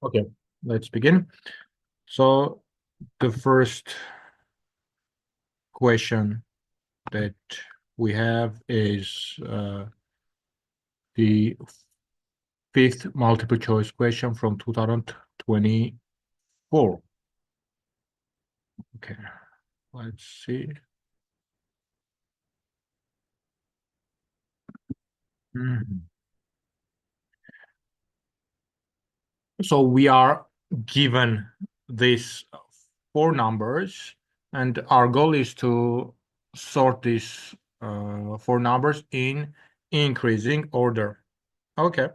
Okay, let's begin. So the first question that we have is the fifth multiple choice question from 2024. Okay, let's see. So we are given these four numbers, and our goal is to sort these four numbers in increasing order. Okay,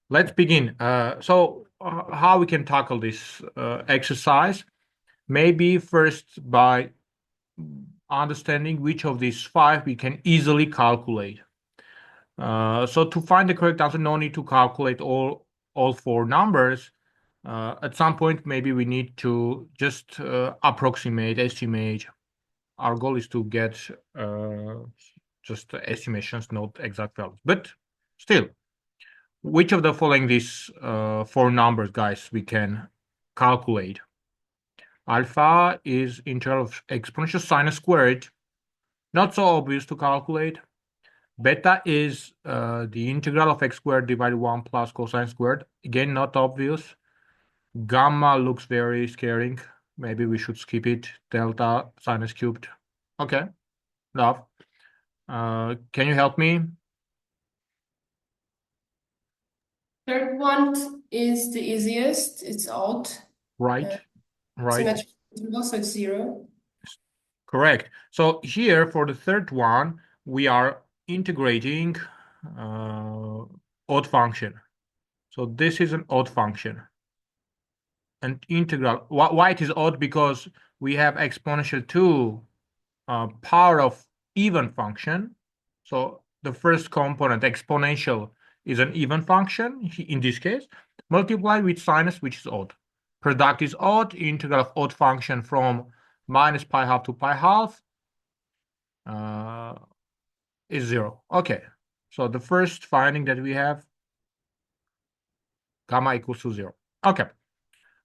let's begin. How we can tackle this exercise? Maybe first by understanding which of these five we can easily calculate. So to find the correct answer, no need to calculate all four numbers. At some point, maybe we need to just estimate. Our goal is to get just estimations, not exact values. But still, which of the following these four numbers, guys, we can calculate? Alpha is integral of exponential sinus squared. Not so obvious to calculate. Beta is the integral of x squared divided 1 plus cosine squared. Again, not obvious. Gamma looks very scaring. Maybe we should skip it. Delta sinus cubed. Okay, love. Can you help me? Third one is the easiest. It's odd. Right, right. Symmetric interval, so it's 0. Correct. So here for the third one, we are integrating odd function. So this is an odd function. An integral. Why it is odd? Because we have exponential to power of even function. So the first component, exponential, is an even function in this case, multiplied with sinus, which is odd. Product is odd. Integral of odd function from minus pi half to pi half is 0. Okay, so the first finding that we have, gamma equals to 0. Okay,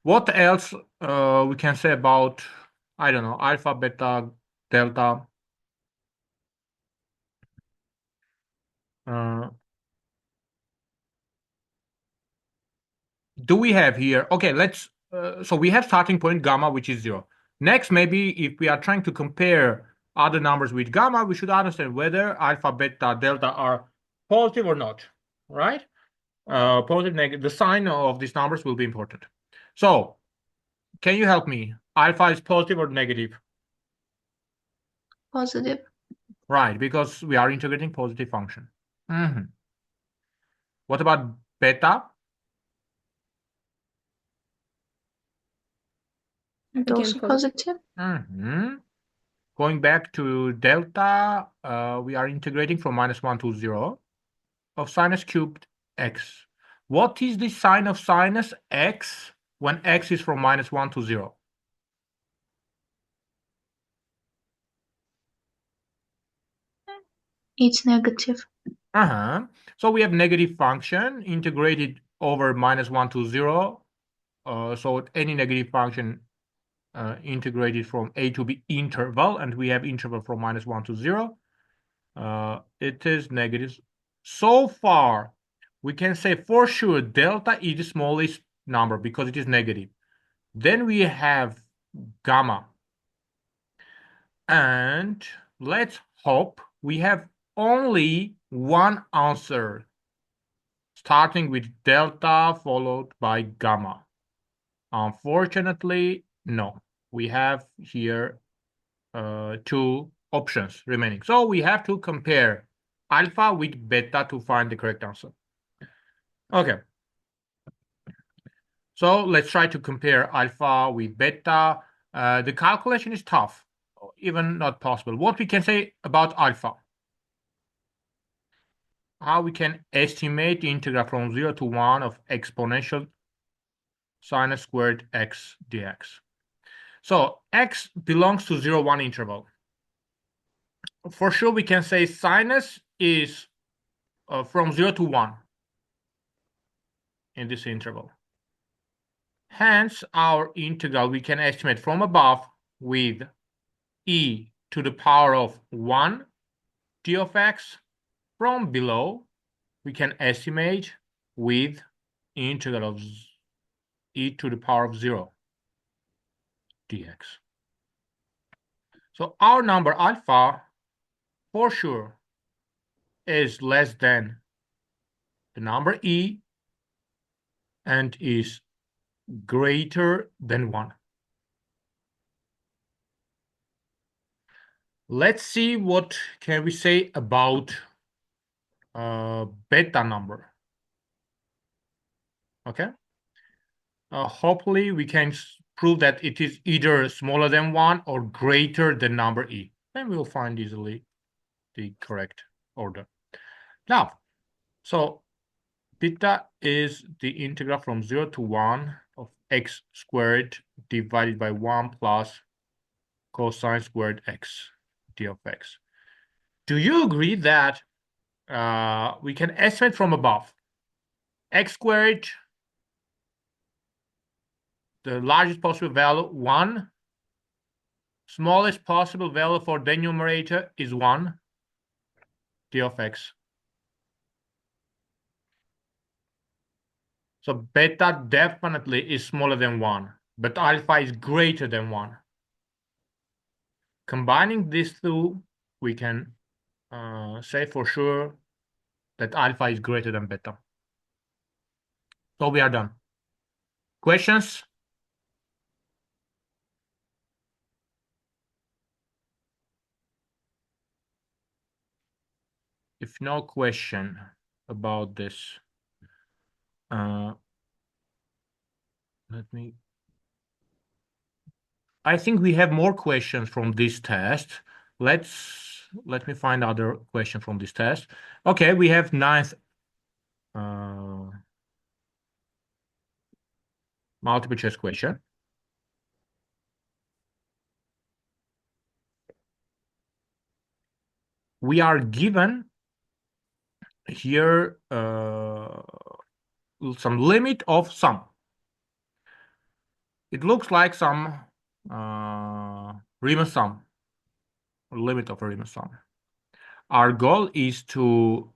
what else we can say about, I don't know, alpha, beta, delta? Do we have here? Okay, let's. So we have starting point gamma, which is 0. Next, maybe if we are trying to compare other numbers with gamma, we should understand whether alpha, beta, delta are positive or not, right? Positive, negative. The sign of these numbers will be important. So, can you help me? Alpha is positive or negative? Positive. Right, because we are integrating positive function. What about beta? And also positive. Going back to delta, we are integrating from -1 to 0 of sinus cubed x. What is the sign of sinus x when x is from -1 to 0? It's negative. So we have negative function integrated over -1 to 0. So any negative function integrated from a to b interval, and we have interval from -1 to 0. It is negative. So far, we can say for sure delta is the smallest number because it is negative. Then we have gamma. And let's hope we have only one answer, starting with delta followed by gamma. Unfortunately, no. We have here two options remaining. So we have to compare alpha with beta to find the correct answer. Okay. So let's try to compare alpha with beta. The calculation is tough, even not possible. What we can say about alpha? How we can estimate the integral from 0 to 1 of exponential sinus squared x dx. So x belongs to 0, 1 interval. For sure, we can say sinus is from 0 to 1 in this interval. Hence, our integral we can estimate from above with e to the power of 1 d of x. From below, we can estimate with integral of e to the power of 0 dx. So our number alpha, for sure, is less than the number e and is greater than 1. Let's see what can we say about beta number. Okay. Hopefully we can prove that it is either smaller than 1 or greater than number e. Then we'll find easily the correct order. Now, so beta is the integral from 0 to 1 of x squared divided by 1 plus cosine squared x d of x. Do you agree that we can estimate from above x squared, the largest possible value 1, smallest possible value for the numerator is 1 d of x. So beta definitely is smaller than 1, but alpha is greater than 1. Combining these two, we can say for sure that alpha is greater than beta. So we are done. Questions? If no question about this, I think we have more questions from this test. Let me find other question from this test. Okay, we have 9th multiple choice question. We are given here some limit of sum. It looks like some Riemann sum, or limit of a Riemann sum. Our goal is to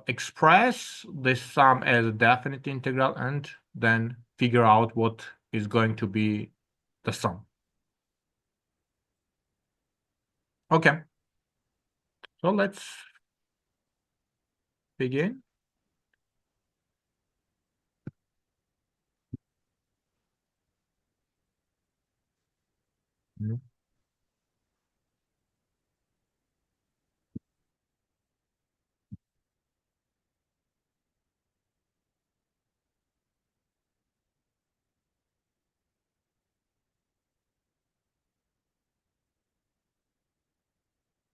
express this sum as a definite integral and then figure out what is going to be the sum. Okay, so let's begin.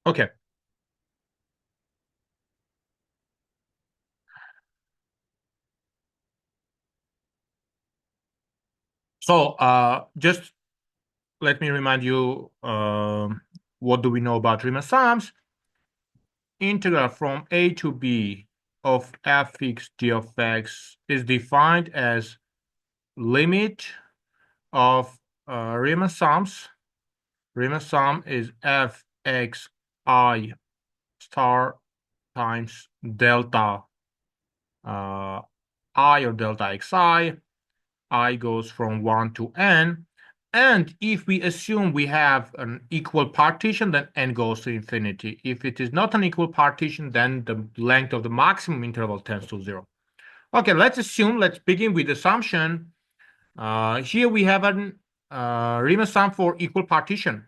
Okay. So just let me remind you what do we know about Riemann sums. Integral from a to b of fx d of x is defined as limit of Riemann sums. Riemann sum is fxi star times delta I or delta xi. I goes from 1 to n. And if we assume we have an equal partition, then n goes to infinity. If it is not an equal partition, then the length of the maximum interval tends to 0. Okay, let's begin with assumption. Here we have a Riemann sum for equal partition.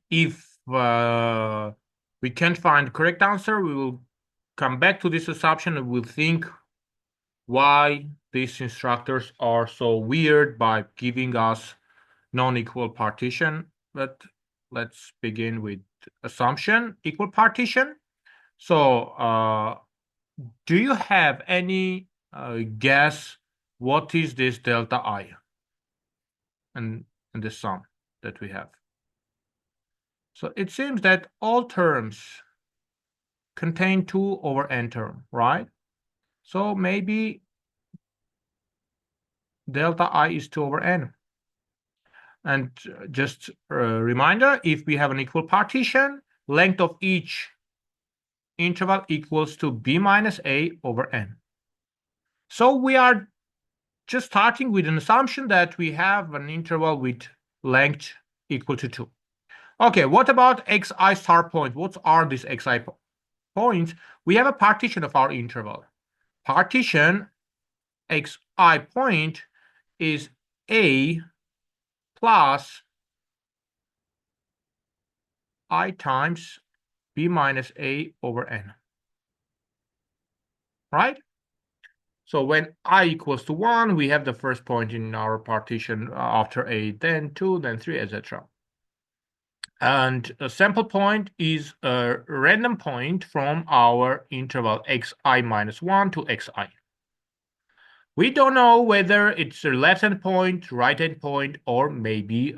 If we can't find the correct answer, we will come back to this assumption and we'll think why these instructors are so weird by giving us non-equal partition. But let's begin with assumption, equal partition. So do you have any guess what is this delta I and the sum that we have? So it seems that all terms contain 2 over n term, right? So maybe delta I is 2 over n. And just a reminder, if we have an equal partition, length of each interval equals to b minus a over n. So we are just starting with an assumption that we have an interval with length equal to 2. Okay, what about xi star point? What are these xi points? We have a partition of our interval. Partition xi point is a plus I times b minus a over n. Right? So when I equals to 1, we have the first point in our partition after a, then 2, then 3, etc. And a sample point is a random point from our interval xi minus 1 to xi. We don't know whether it's a left-hand point, right-hand point, or maybe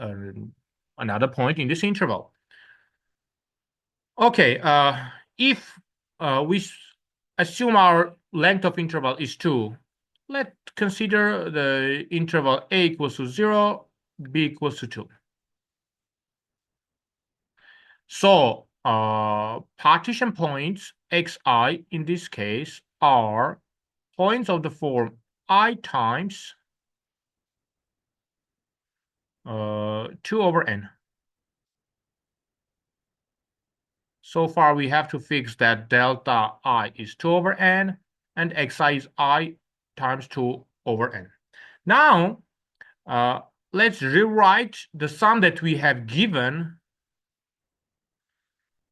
another point in this interval. Okay, if we assume our length of interval is 2, let's consider the interval a equals to 0, b equals to 2. So partition points xi in this case are points of the form I times 2 over n. So far we have to fix that delta I is 2 over n and xi is I times 2 over n. Now let's rewrite the sum that we have given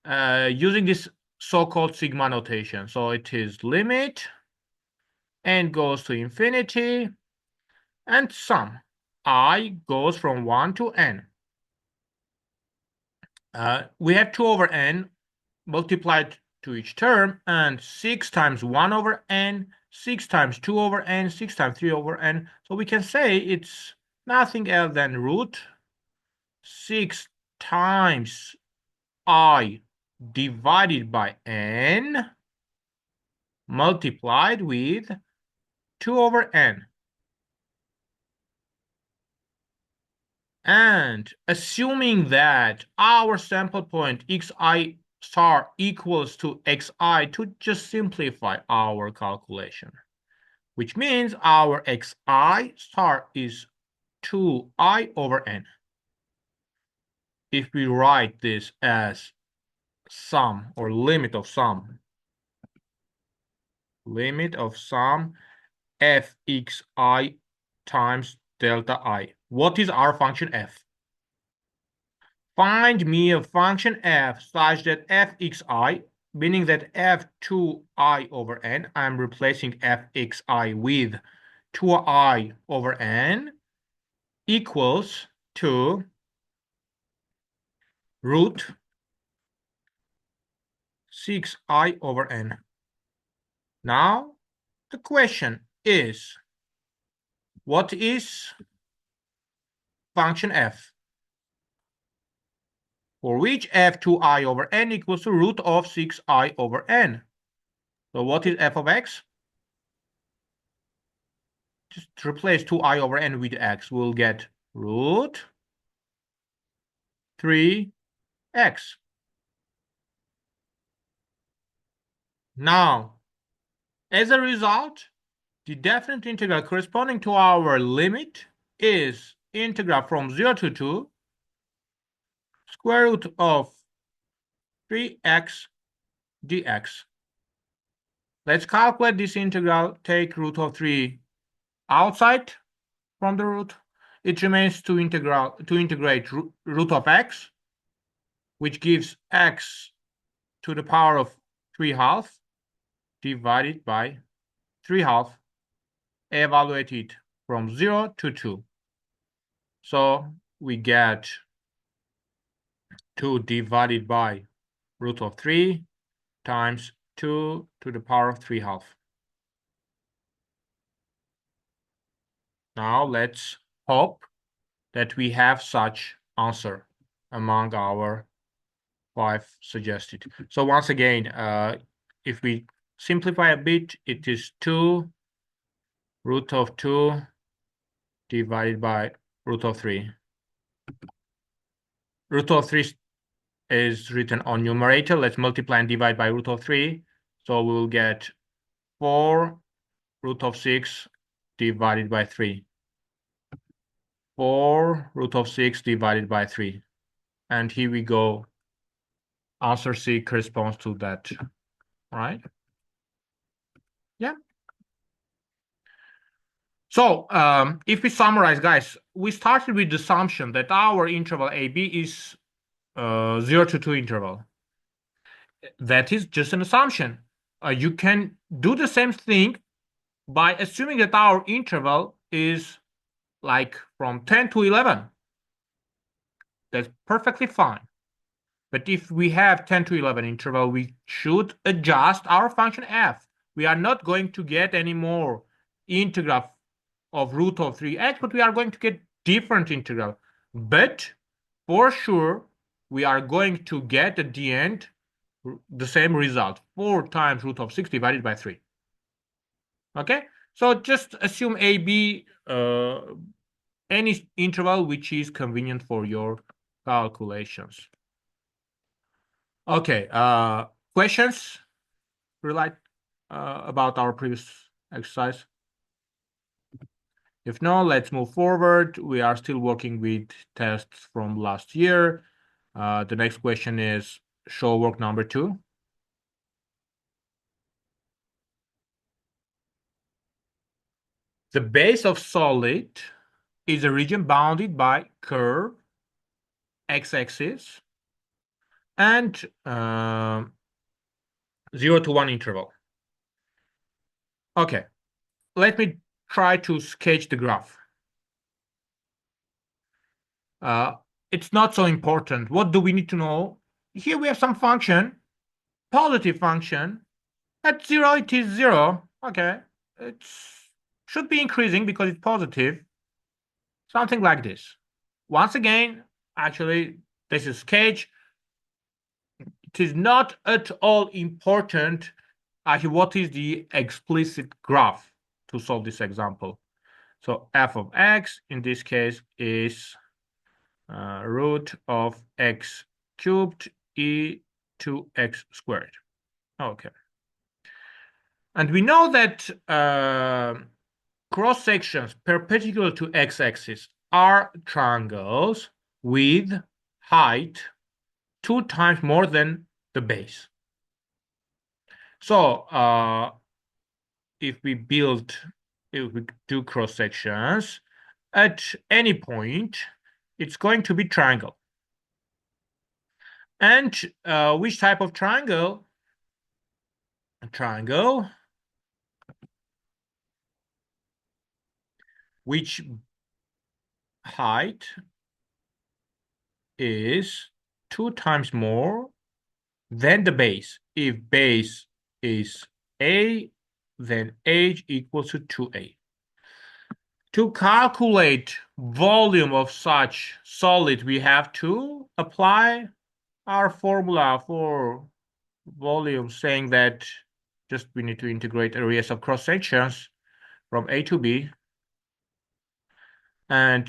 using this so-called sigma notation. So it is limit n goes to infinity and sum I goes from 1 to n. We have 2 over n multiplied to each term, and 6 times 1 over n, 6 times 2 over n, 6 times 3 over n. So we can say it's nothing else than root 6 times I divided by n multiplied with 2 over n. And assuming that our sample point xi star equals to xi to just simplify our calculation, which means our xi star is 2I over n. If we write this as sum or limit of sum fxi times delta I. What is our function f? Find me a function f such that fxi, meaning that f2I over n, I'm replacing fxi with 2I over n, equals to root 6I over n. Now, the question is, what is function f? For which f2I over n equals to root of 6I over n. So what is f of x? Just replace 2I over n with x. We'll get root 3x. Now, as a result, the definite integral corresponding to our limit is integral from 0 to 2 square root of 3x dx. Let's calculate this integral. Take root of 3 outside from the root. It remains to integrate root of x, which gives x to the power of 3/2 divided by 3/2, evaluated from 0 to 2. So we get 2 divided by root of 3 times 2 to the power of 3/2. Now let's hope that we have such answer among our 5 suggested. So once again, if we simplify a bit, it is 2 root of 2 divided by root of 3. Root of 3 is written on numerator. Let's multiply and divide by root of 3. So we will get 4 root of 6 divided by 3. 4 root of 6 divided by 3. And here we go. Answer C corresponds to that, right? Yeah. So if we summarize, guys, we started with the assumption that our interval AB is 0 to 2 interval. That is just an assumption. You can do the same thing by assuming that our interval is like from 10 to 11. That's perfectly fine. But if we have 10 to 11 interval, we should adjust our function f. We are not going to get any more integral of root of 3x, but we are going to get different integral. But for sure, we are going to get at the end the same result, 4 times root of 6 divided by 3. Okay, so just assume AB any interval which is convenient for your calculations. Okay, questions about our previous exercise? If not, let's move forward. We are still working with tests from last year. The next question is show work number 2. The base of solid is a region bounded by curve x-axis and 0 to 1 interval. Okay, let me try to sketch the graph. It's not so important. What do we need to know? Here we have some function, positive function. At 0, it is 0. Okay, it should be increasing because it's positive. Something like this. Once again, actually, this is sketch. It is not at all important actually what is the explicit graph to solve this example. So f of x in this case is root of x cubed e to x squared. Okay. And we know that cross sections perpendicular to x-axis are triangles with height 2 times more than the base. So if we do cross sections at any point, it's going to be triangle. And which type of triangle? A triangle which height is 2 times more than the base. If base is a, then h equals to 2a. To calculate volume of such solid, we have to apply our formula for volume, saying that just we need to integrate areas of cross sections from A to B. And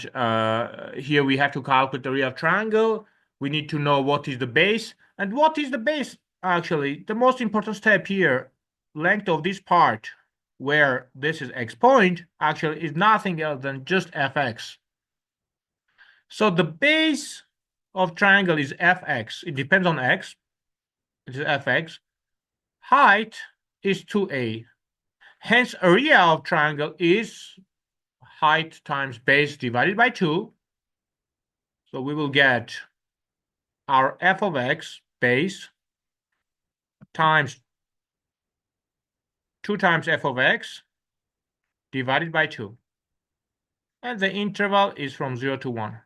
here we have to calculate the area of triangle. We need to know what is the base. And what is the base? Actually, the most important step here, length of this part, where this is x point, actually is nothing else than just fx. So the base of triangle is fx. It depends on x. It is fx. Height is 2a. Hence, area of triangle is height times base divided by 2. So we will get our f of x base times 2 times f of x divided by 2. And the interval is from 0 to 1.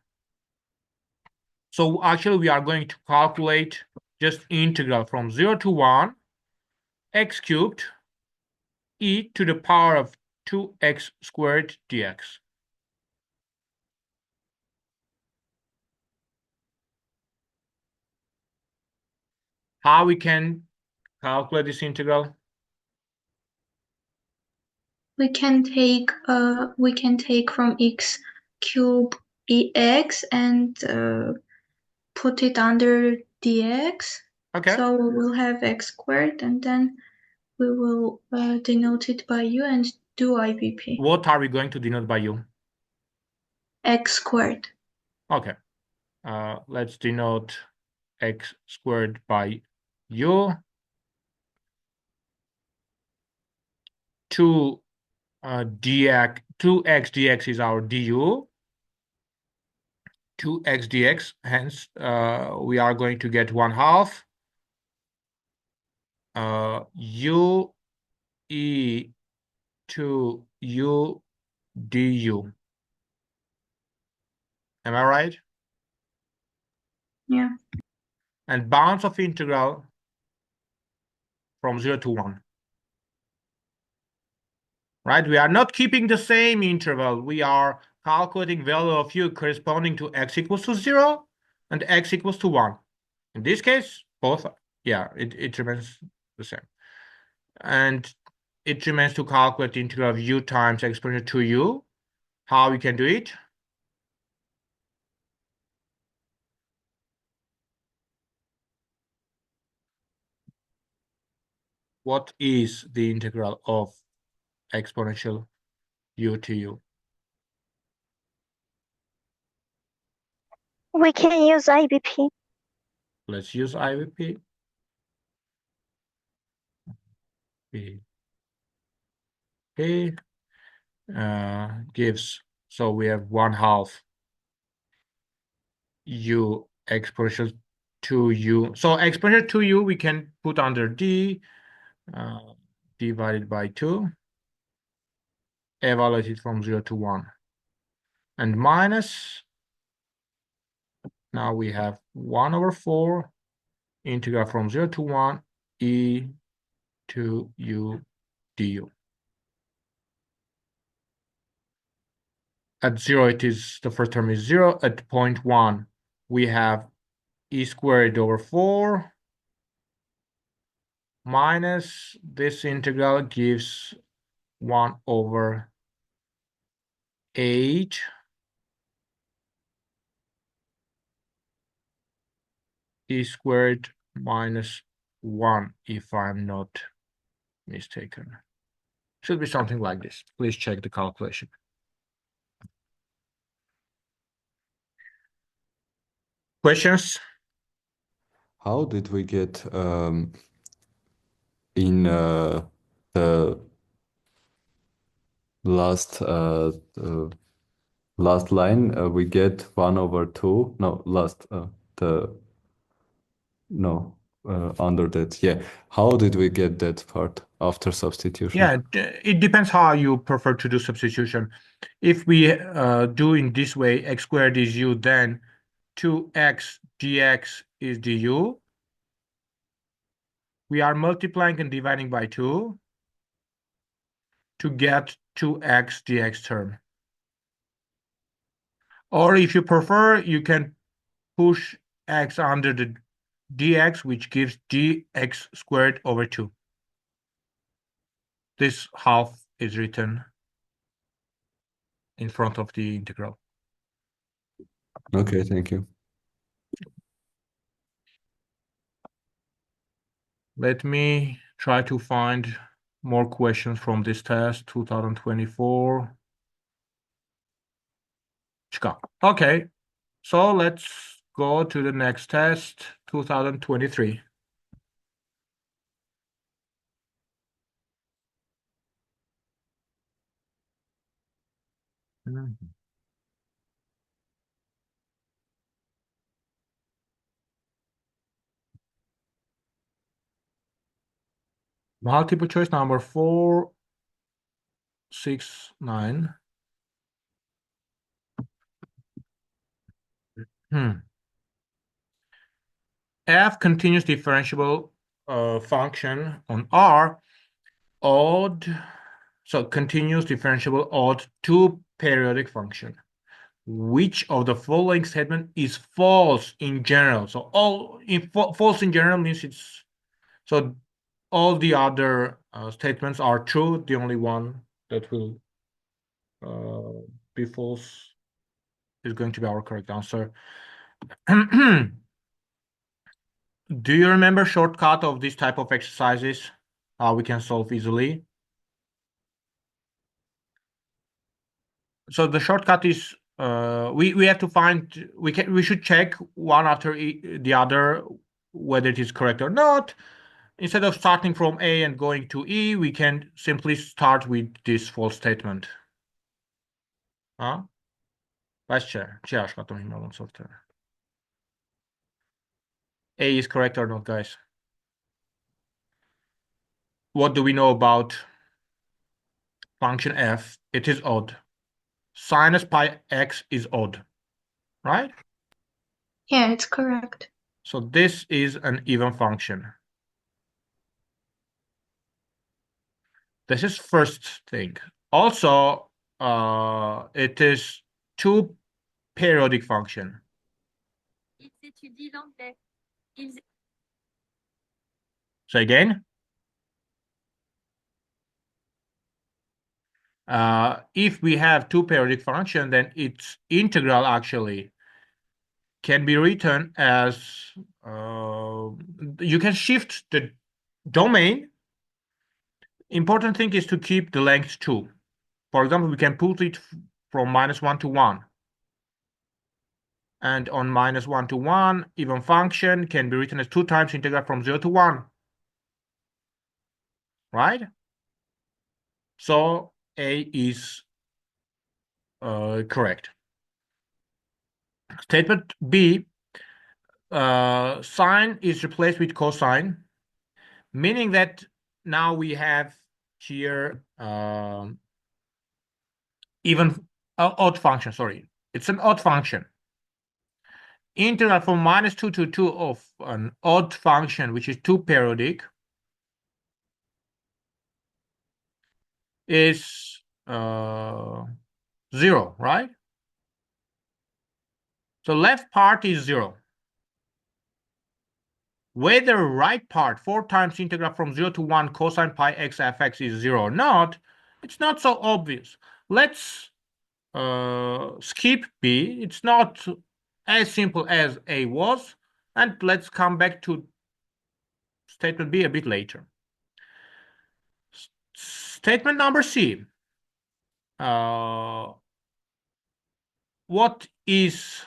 So actually we are going to calculate just integral from 0 to 1 x cubed e to the power of 2x squared dx. How we can calculate this integral? we can take from x cube ex and put it under dx. Okay. So we will have x squared, and then we will denote it by u and do IBP. What are we going to denote by u? X squared. Okay. Let's denote x squared by u. 2x dx is our du. 2x dx, hence we are going to get 1/2 u e to u du. Am I right? Yeah. And bounds of integral from 0 to 1. Right? We are not keeping the same interval. We are calculating value of u corresponding to x equals to 0 and x equals to 1. In this case, both, yeah, it remains the same. And it remains to calculate the integral of u times exponential 2u. How we can do it? What is the integral of exponential u to u? We can use IBP. Let's use IVP. P gives, so we have 1/2 u exponential 2u. So exponential 2u we can put under d divided by 2, evaluate it from 0 to 1. And minus, now we have 1/4 integral from 0 to 1 e to u du. At 0, it is, the first term is 0. At 0.1, we have e squared over 4 minus this integral gives 1/8 e squared minus 1, if I'm not mistaken. Should be something like this. Please check the calculation. Questions? How did we get in the last last line we get 1/2? No, last under that. Yeah. How did we get that part after substitution? Yeah, it depends how you prefer to do substitution. If we do in this way, x squared is u, then 2x dx is du. We are multiplying and dividing by 2 to get 2x dx term. Or if you prefer, you can push x under the dx, which gives dx squared over 2. This half is written in front of the integral. Okay, thank you. Let me try to find more questions from this test, 2024. Okay, so let's go to the next test, 2023. Multiple choice number 4, 6, 9. F continuous differentiable function on R odd, so continuous differentiable odd two periodic function. Which of the following statement is false in general? So false in general means it's, so all the other statements are true. The only one that will be false is going to be our correct answer. Do you remember shortcut of this type of exercises? How we can solve easily? So the shortcut is we have to find we should check one after the other whether it is correct or not. Instead of starting from A and going to E, we can simply start with this false statement. A is correct or not, guys? What do we know about function f? It is odd. Sinus pi x is odd, right? Yeah, it's correct. So this is an even function. This is first thing. Also, it is two periodic function. Say again. If we have two periodic function, then its integral actually can be written as you can shift the domain. Important thing is to keep the length 2. For example, we can put it from -1 to 1. And on -1 to 1, even function can be written as 2 times integral from 0 to 1. Right? So A is correct. Statement B, sine is replaced with cosine, meaning that now we have here even odd function, sorry. It's an odd function. Integral from -2 to 2 of an odd function, which is 2 periodic, is 0, right? So left part is 0. Whether right part, 4 times integral from 0 to 1 cosine pi x fx is 0 or not, it's not so obvious. Let's skip B. It's not as simple as A was. And let's come back to statement B a bit later. Statement number C. What is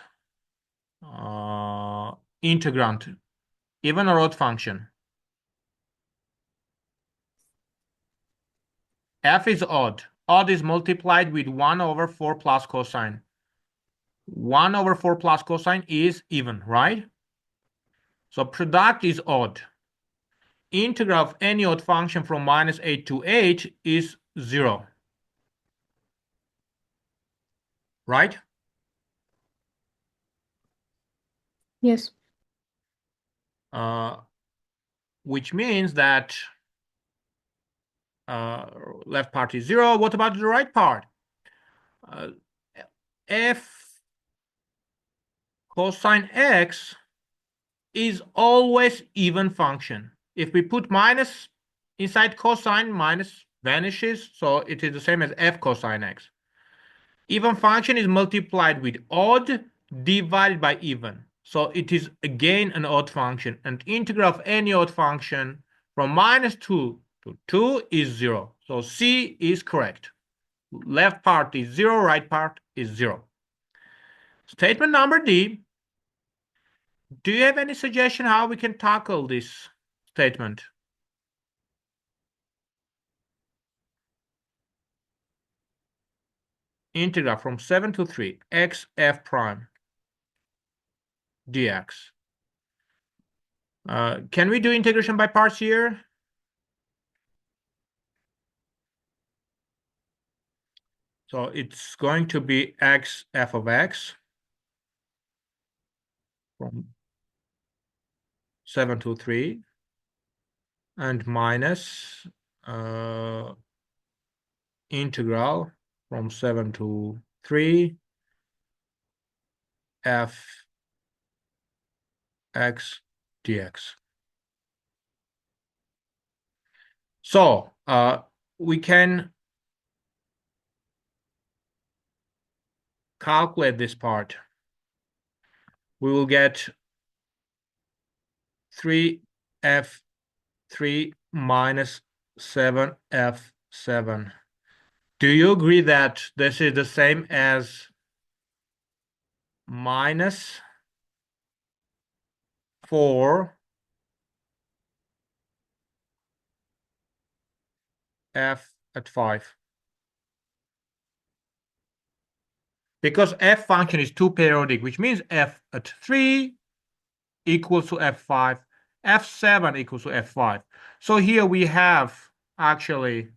integrand? Even or odd function? F is odd. Odd is multiplied with 1 over 4 plus cosine. 1 over 4 plus cosine is even, right? So product is odd. Integral of any odd function from -8 to 8 is 0. Right? Yes. Which means that left part is 0. What about the right part? F cosine x is always even function. If we put minus inside cosine, minus vanishes, so it is the same as f cosine x. Even function is multiplied with odd divided by even. So it is again an odd function. And integral of any odd function from -2 to 2 is 0. So C is correct. Left part is 0, right part is 0. Statement number D. Do you have any suggestion how we can tackle this statement? Integral from 7 to 3 x f prime dx. Can we do integration by parts here? So it's going to be x f of x from 7 to 3 and minus integral from 7 to 3 f x dx. So we can calculate this part, we will get 3f3 minus 7f7. Do you agree that this is the same as minus 4 f at 5? Because f function is 2 periodic, which means f at 3 equals to f5, f7 equals to f5. So here we have actually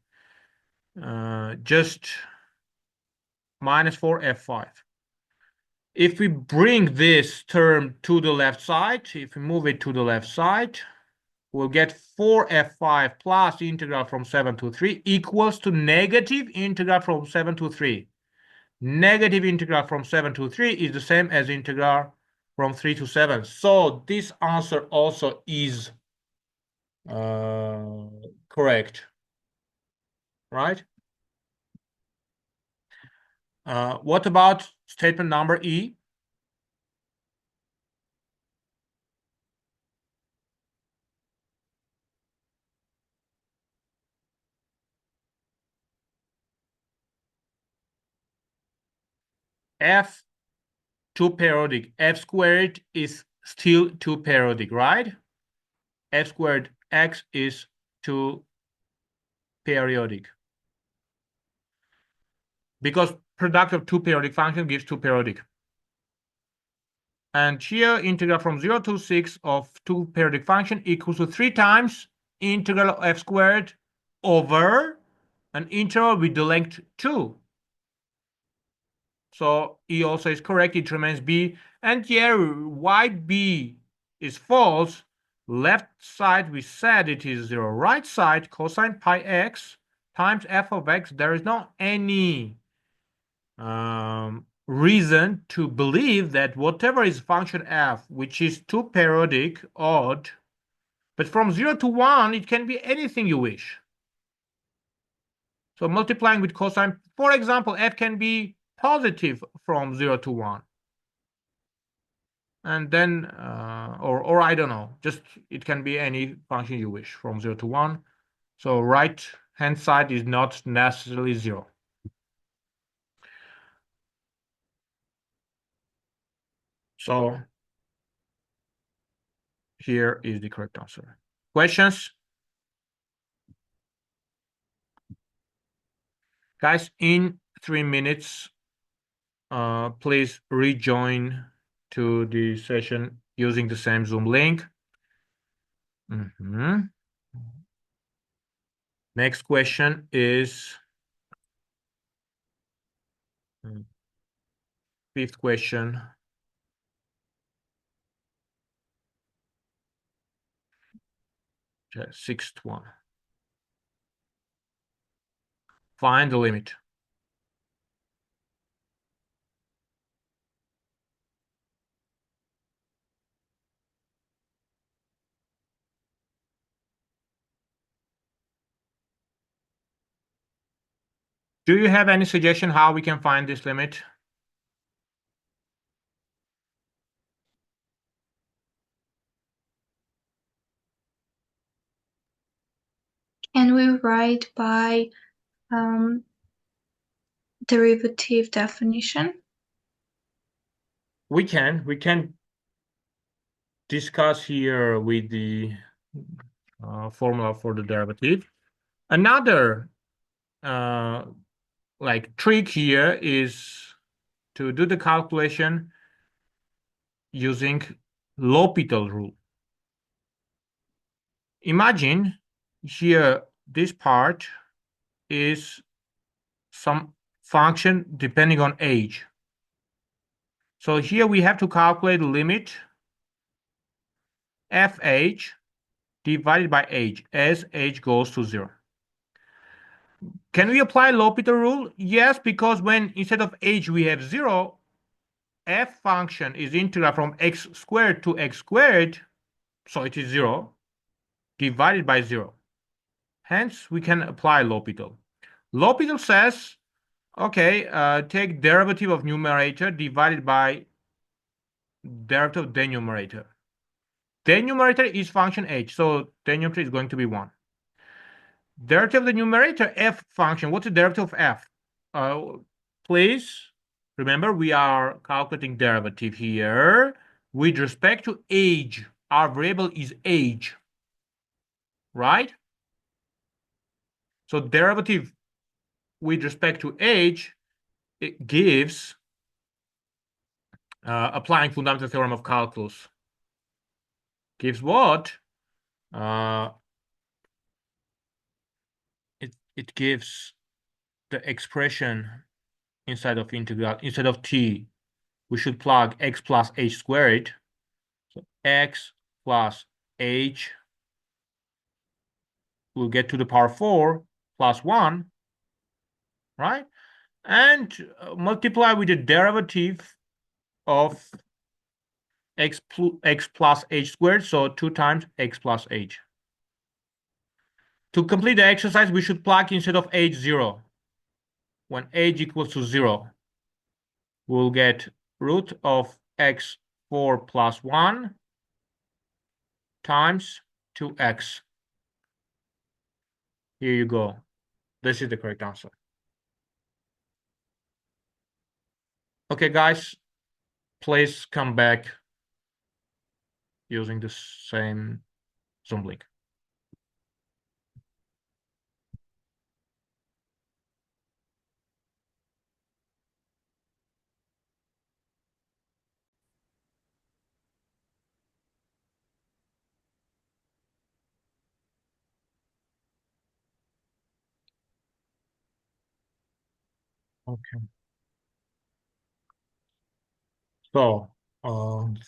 just minus 4 f5. If we bring this term to the left side, if we move it to the left side, we'll get 4f5 plus integral from 7 to 3 equals to negative integral from 7 to 3. Negative integral from 7 to 3 is the same as integral from 3 to 7. So this answer also is correct, right? What about statement number E? F 2 periodic, f squared is still 2 periodic, right? F squared x is 2 periodic. Because product of 2 periodic function gives 2 periodic. And here integral from 0 to 6 of 2 periodic function equals to 3 times integral of f squared over an interval with the length 2. So E also is correct, it remains B. And here, why B is false? Left side, we said it is 0. Right side, cosine pi x times f of x. There is not any reason to believe that whatever is function f, which is 2 periodic, odd, but from 0 to 1, it can be anything you wish. So multiplying with cosine, for example, f can be positive from 0 to 1. And then, or I don't know, just it can be any function you wish from 0 to 1. So right hand side is not necessarily 0. So here is the correct answer. Questions? Guys, in 3 minutes, please rejoin to the session using the same Zoom link. Next question is 5th question. Okay, 6th one. Find the limit. Do you have any suggestion how we can find this limit? Can we write by derivative definition? We can discuss here with the formula for the derivative. Another like trick here is to do the calculation using L'Hopital rule. Imagine here this part is some function depending on age. So here we have to calculate the limit fh divided by age as age goes to 0. Can we apply L'Hopital rule? Yes, because when instead of age we have 0, f function is integral from x squared to x squared, so it is 0, divided by 0. Hence, we can apply L'Hopital. L'Hopital says Okay, take derivative of numerator divided by derivative of denominator. Denominator is function h, so denominator is going to be 1. Derivative of the numerator, f function. What's the derivative of f? Please remember, we are calculating derivative here with respect to age. Our variable is age, right? So derivative with respect to age, it gives, applying fundamental theorem of calculus, gives what? It gives the expression inside of integral. Instead of t, we should plug x plus h squared. So x plus h will get to the power 4 plus 1, right? And multiply with the derivative of x plus h squared, so 2 times x plus h. To complete the exercise, we should plug instead of h 0. When h equals to 0, we'll get root of x4 plus 1 times 2x. Here you go. This is the correct answer. Okay, guys, please come back using the same Zoom link. Okay. So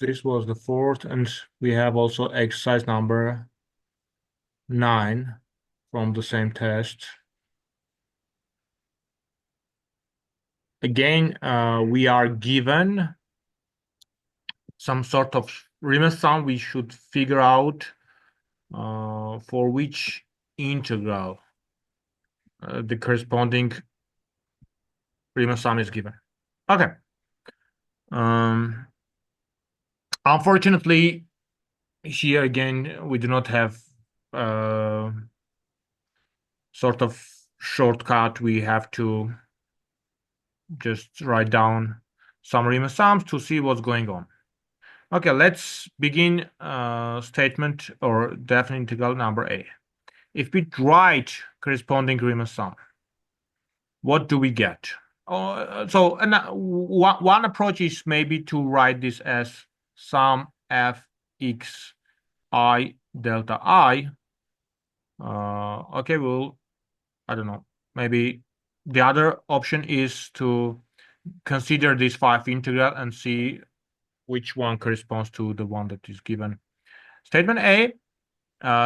this was the 4th, and we have also exercise number 9 from the same test. Again, we are given some sort of Riemann sum we should figure out for which integral the corresponding Riemann sum is given. Okay. Unfortunately, here again, we do not have sort of shortcut. We have to just write down some Riemann sums to see what's going on. Okay, let's begin statement or definite integral number A. If we write corresponding Riemann sum, what do we get? One approach is maybe to write this as sum f x I delta I. Okay, well, I don't know. Maybe the other option is to consider this 5 integral and see which one corresponds to the one that is given. Statement A,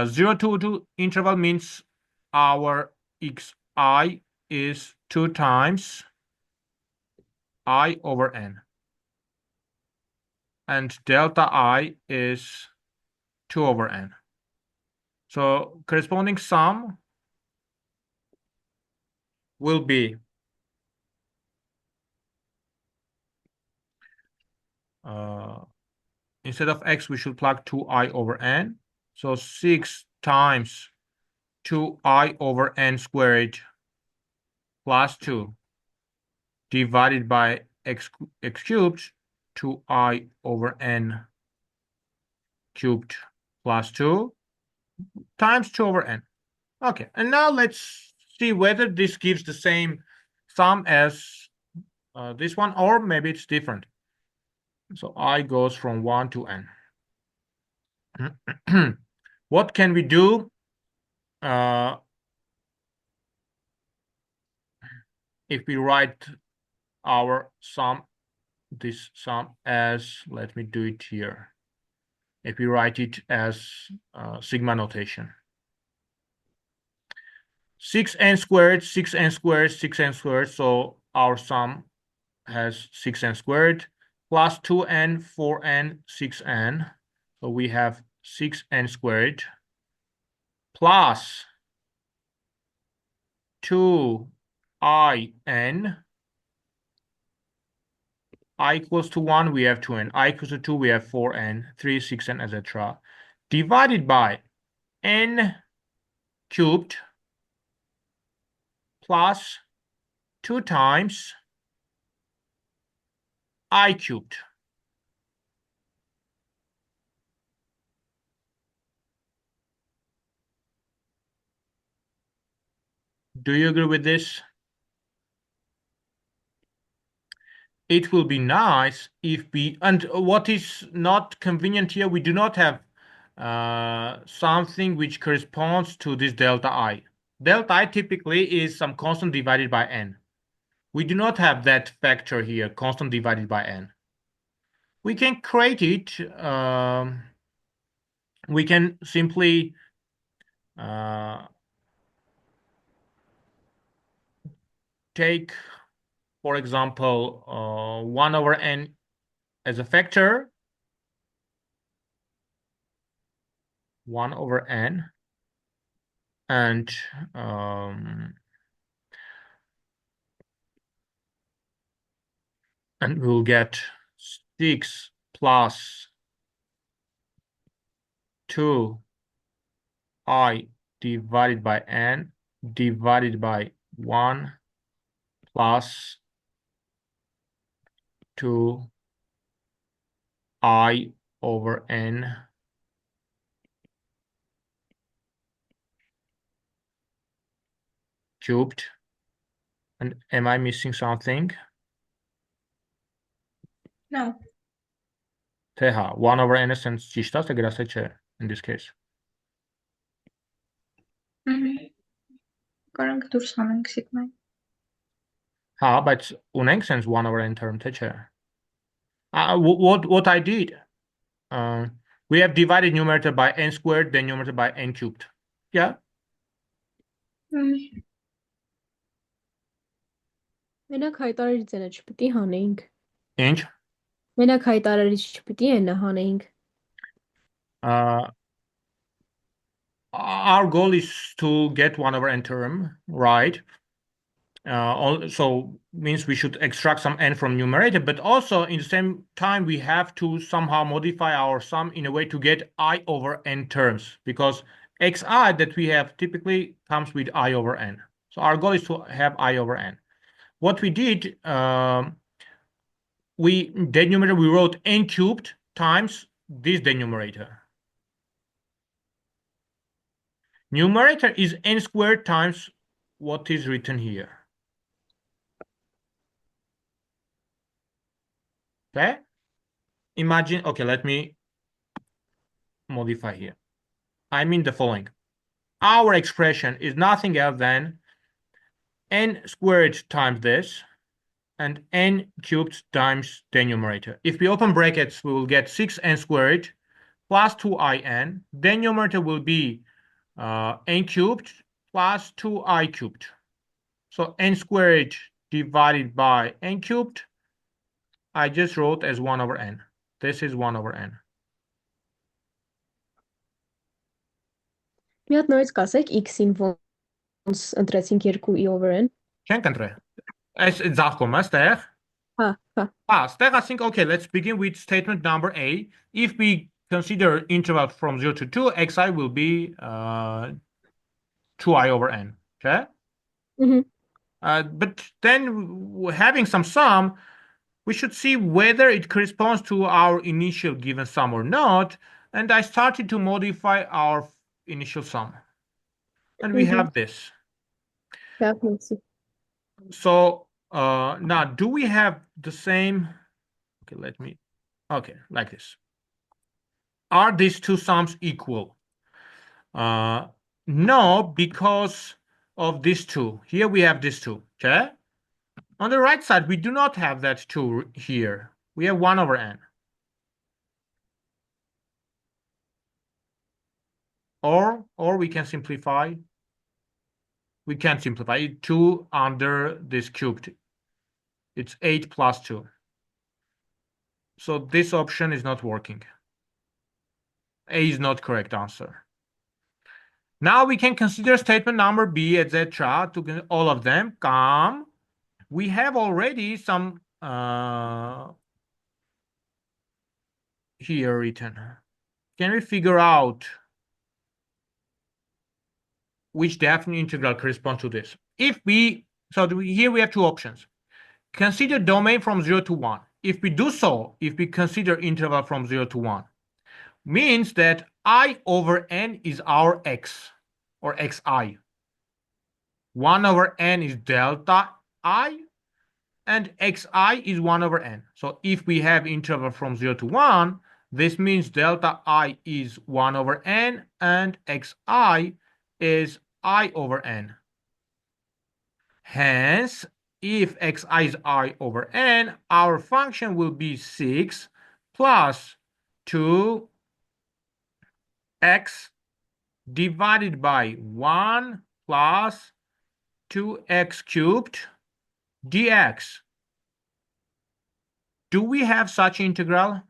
0 to interval means our xi is 2 times I over n. And delta I is 2 over n. So corresponding sum will be instead of x, we should plug 2i over n. So 6 times 2i over n squared plus 2 divided by x cubed, 2i over n cubed plus 2 times 2 over n. Okay, and now let's see whether this gives the same sum as this one, or maybe it's different. So I goes from 1 to n. What can we do? If we write our sum, this sum as, let me do it here. If we write it as sigma notation. 6n squared, 6n squared, 6n squared. So our sum has 6n squared plus 2n, 4n, 6n. So we have 6n squared plus 2in I equals to 1, we have 2n. I equals to 2, we have 4n, 3, 6n, etc. Divided by n cubed plus 2 times I cubed. Do you agree with this? It will be nice if we, and what is not convenient here, we do not have something which corresponds to this delta I. Delta I typically is some constant divided by n. We do not have that factor here, constant divided by n. We can create it. We can simply take, for example, 1 over n as a factor, 1 over n, and we'll get 6 plus 2i divided by n divided by 1 plus 2i over n cubed. And am I missing something? No. Teha, 1 over n essence çishtas te graseche in this case. Կարանք դուրս հանենք sigma-ին։ Ha, but ունենք sense 1 over n term te չէ. What I did, we have divided numerator by n squared, then numerator by n cubed. Yeah. Մենակ հայտարարիչը չպիտի հանեինք։ Ինչ? Մենակ հայտարարիչ չպիտի են հանեինք։ Our goal is to get 1 over n term, right? So means we should extract some n from numerator, but also in the same time we have to somehow modify our sum in a way to get I over n terms, because xi that we have typically comes with I over n. So our goal is to have I over n. What we did, denominator we wrote n cubed times this denominator. Numerator is n squared times what is written here. Okay? Imagine, okay, let me modify here. I mean the following. Our expression is nothing else than n squared times this and n cubed times the numerator. If we open brackets, we will get 6n squared plus 2in. The numerator will be n cubed plus 2i cubed. So n squared divided by n cubed, I just wrote as 1 over n. This is 1 over n. Մի հատ նորից կասեք x-ին ոնց ընտրեցինք 2i over n։ Չենք ընտրել։ Այս ձախքում է, ստեղ։ Ստեղ ասենք, okay, let's begin with statement number A. If we consider interval from 0 to 2, xi will be 2i over n, okay? But then having some sum, we should see whether it corresponds to our initial given sum or not. And I started to modify our initial sum. And we have this. So now, do we have the same? Okay, like this. Are these two sums equal? No, because of these two. Here we have these two, okay? On the right side, we do not have that 2 here. We have 1 over n. Or we can simplify. We can simplify it. 2 under this cubed. It's 8 plus 2. So this option is not working. A is not correct answer. Now we can consider statement number B, etc. To all of them come. We have already some here written. Can we figure out which definite integral corresponds to this? Here we have two options. Consider domain from 0 to 1. If we do so, if we consider interval from 0 to 1, means that I over n is our x, or xi. 1 over n is delta I, and xi is 1 over n. So if we have interval from 0 to 1, this means delta I is 1 over n, and xi is I over n. Hence, if xi is I over n, our function will be 6 plus 2x divided by 1 plus 2x cubed dx. Do we have such integral?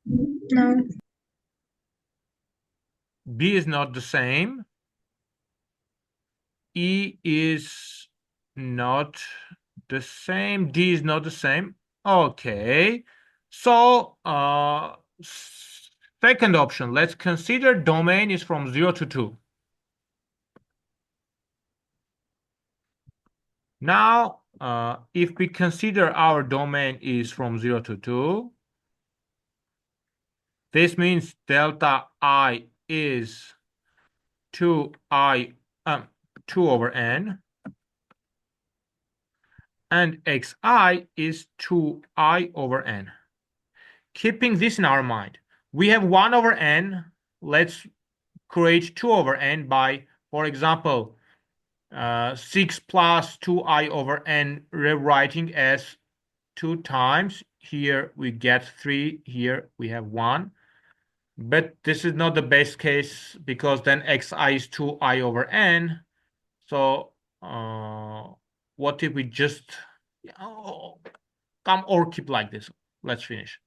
No. B is not the same. E is not the same. D is not the same. Okay. So, second option, let's consider domain is from 0 to 2. Now, if we consider our domain is from 0 to 2, this means delta I is 2 over n, and xi is 2I over n. Keeping this in our mind, we have 1 over n. Let's create 2 over n by, for example, 6 plus 2I over n, rewriting as 2 times. Here we get 3, here we have 1. But this is not the best case, because then xi is 2I over n. So what if we just come or keep like this? Let's finish.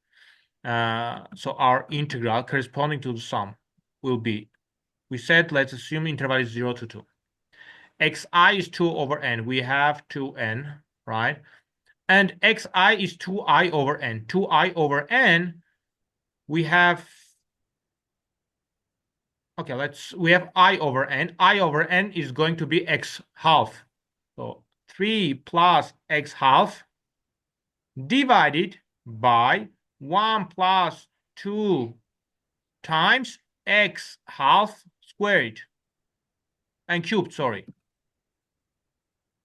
So our integral corresponding to the sum will be, we said, let's assume interval is 0 to 2. xi is 2 over n. We have 2n, right? And xi is 2I over n. 2I over n, we have, okay, we have I over n. I over n is going to be x half. So 3 plus x half divided by 1 plus 2 times x half squared and cubed, sorry,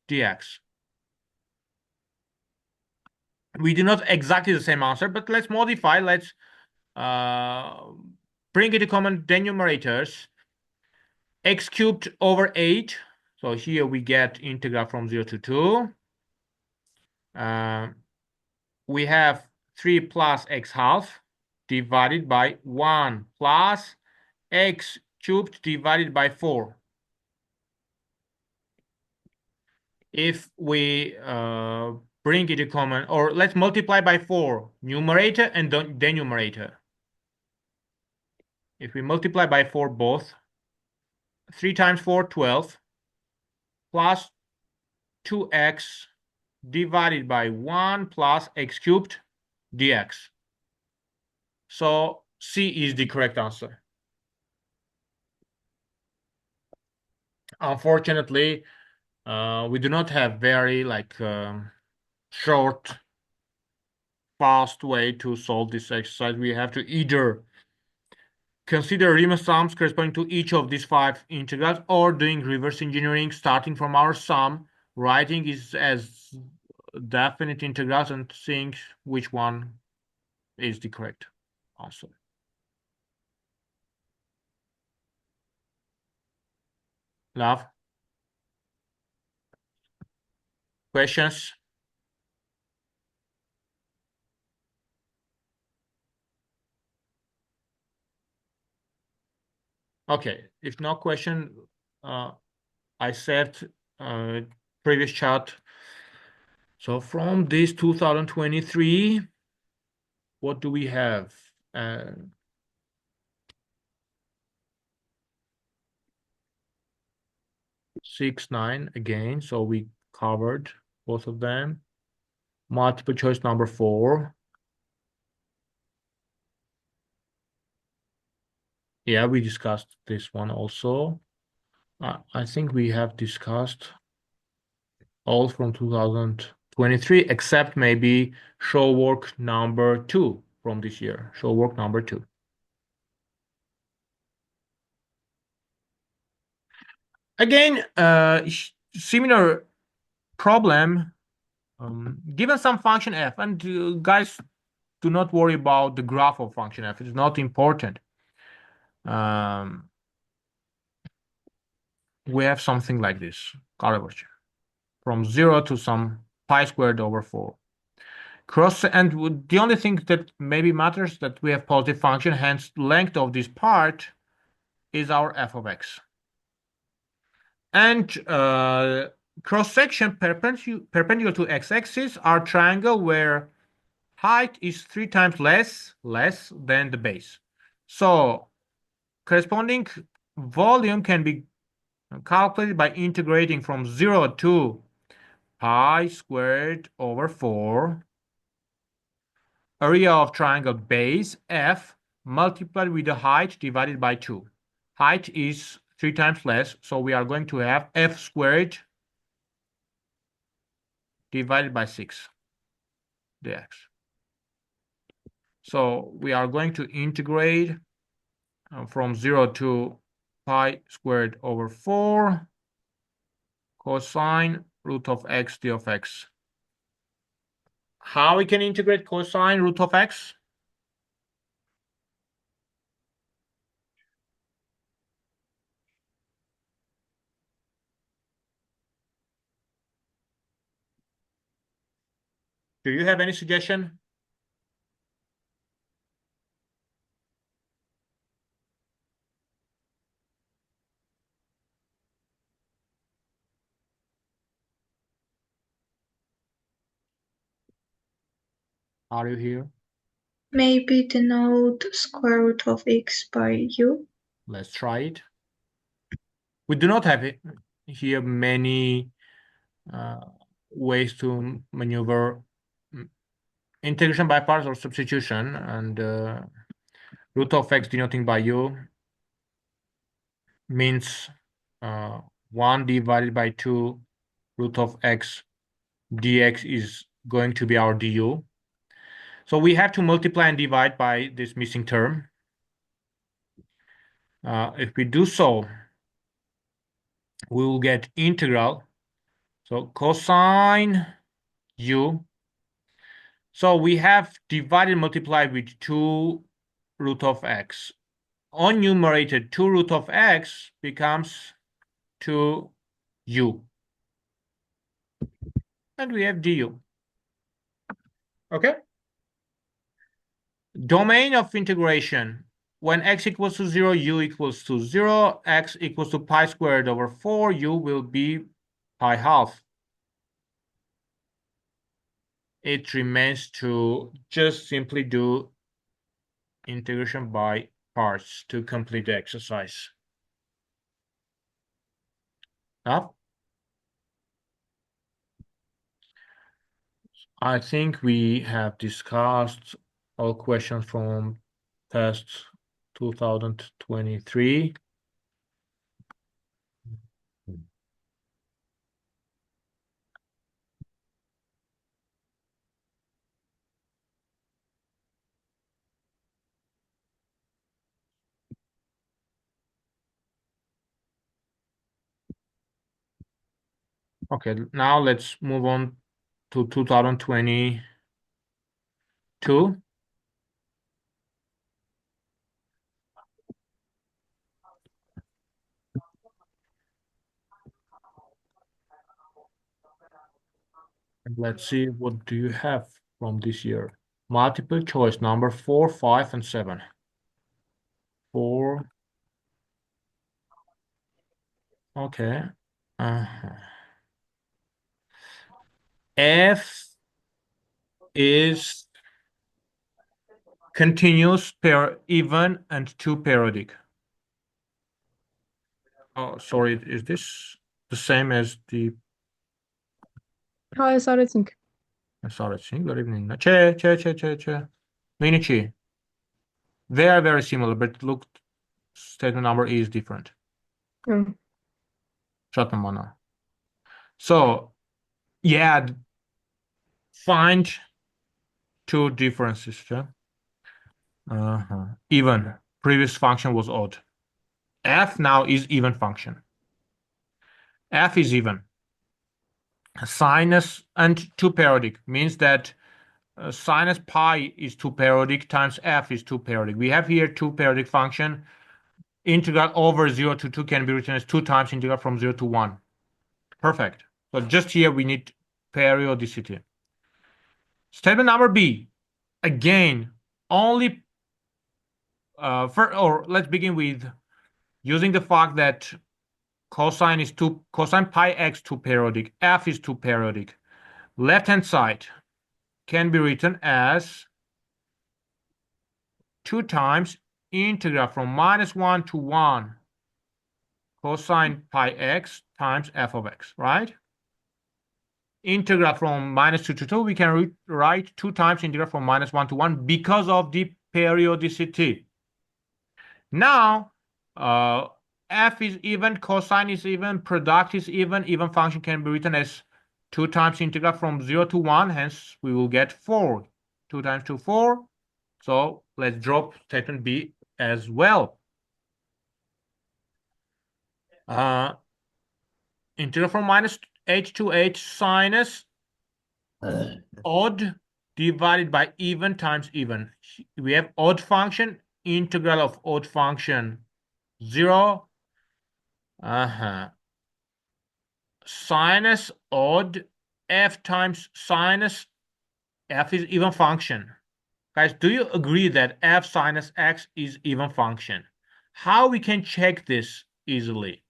dx. We do not exactly the same answer, but let's modify. Let's bring it to common denominators. X cubed over 8. So here we get integral from 0 to 2. We have 3 plus x half divided by 1 plus x cubed divided by 4. If we bring it to common, or let's multiply by 4, numerator and denominator. If we multiply by 4 both, 3 times 4, 12, plus 2x divided by 1 plus x cubed dx. So C is the correct answer. Unfortunately, we do not have very short, fast way to solve this exercise. We have to either consider Riemann sums corresponding to each of these 5 integrals, or doing reverse engineering, starting from our sum, writing is as definite integrals and seeing which one is the correct answer. Love? Questions? Okay, if no question, I said previous chat. So from this 2023, what do we have? 6, 9 again. So we covered both of them. Multiple choice number 4. Yeah, we discussed this one also. I think we have discussed all from 2023, except maybe show work number 2 from this year. Show work number 2. Again, similar problem. Given some function f, and guys, do not worry about the graph of function f. It's not important. We have something like this curvature from 0 to some pi squared over 4. And the only thing that maybe matters that we have positive function, hence length of this part is our f of x. And cross section perpendicular to x-axis are triangle where height is 3 times less than the base. So corresponding volume can be calculated by integrating from 0 to pi squared over 4 area of triangle base f multiplied with the height divided by 2. Height is 3 times less, so we are going to have f squared divided by 6 dx. So we are going to integrate from 0 to pi squared over 4 cosine root of x d of x. How we can integrate cosine root of x? Do you have any suggestion? Are you here? Maybe denote square root of x by u. Let's try it. We do not have here many ways to maneuver integration by parts or substitution, and root of x denoting by u means 1 divided by 2 root of x dx is going to be our du. So we have to multiply and divide by this missing term. If we do so, we will get integral. So cosine u. So we have divided and multiplied with 2 root of x. On numerator, 2 root of x becomes 2u. And we have du. Okay? Domain of integration. When x equals to 0, u equals to 0, x equals to pi squared over 4, u will be pi half. It remains to just simply do integration by parts to complete the exercise. Up. I think we have discussed all questions from test 2023. Okay, now let's move on to 2022. And let's see, what do you have from this year? Multiple choice number 4, 5, and 7. 4. Okay. F is continuous, even, and 2 periodic. Oh, sorry, is this the same as the Hi, öğretmenim. sorry, good evening. No, They are very similar, but look statement number E is different. Շատ նման է. So, yeah, find two differences. Even. Previous function was odd. F now is even function. F is even. Sinus and two periodic means that sinus pi is two periodic times f is two periodic. We have here two periodic function. Integral over 0 to 2 can be written as 2 times integral from 0 to 1. Perfect. So just here we need periodicity. Statement number B. Again, only let's begin with using the fact that cosine pi x two periodic, f is two periodic. Left hand side can be written as 2 times integral from -1 to 1 cosine pi x times f of x, right? Integral from -2 to 2, we can write 2 times integral from -1 to 1 because of the periodicity. Now, f is even, cosine is even, product is even function can be written as 2 times integral from 0 to 1, hence we will get 4. 2 times 2, 4. So let's drop statement B as well. Integral from -h to h sinus odd divided by even times even. We have odd function, integral of odd function 0. Sinus odd f times sinus f is even function. Guys, do you agree that f sinus x is even function? How we can check this easily?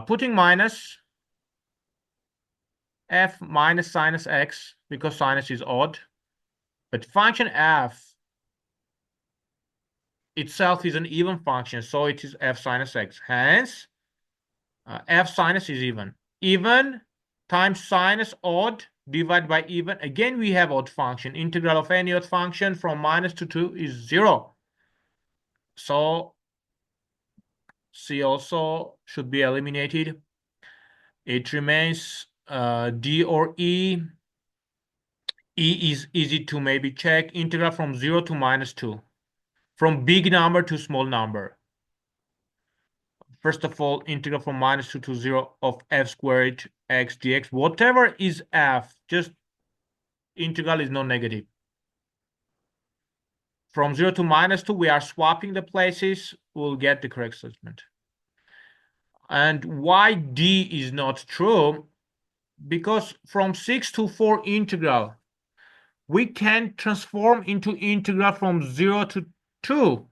Putting minus f minus sinus x because sinus is odd, but function f itself is an even function, so it is f sinus x. Hence, f sinus is even. Even times sinus odd divided by even. Again, we have odd function. Integral of any odd function from minus to 2 is 0. So C also should be eliminated. It remains D or E. E is easy to maybe check. Integral from 0 to -2. From big number to small number. First of all, integral from -2 to 0 of f squared x dx. Whatever is f, just integral is non-negative. From 0 to -2, we are swapping the places. We'll get the correct statement. And why D is not true? Because from 6 to 4 integral, we can transform into integral from 0 to 2.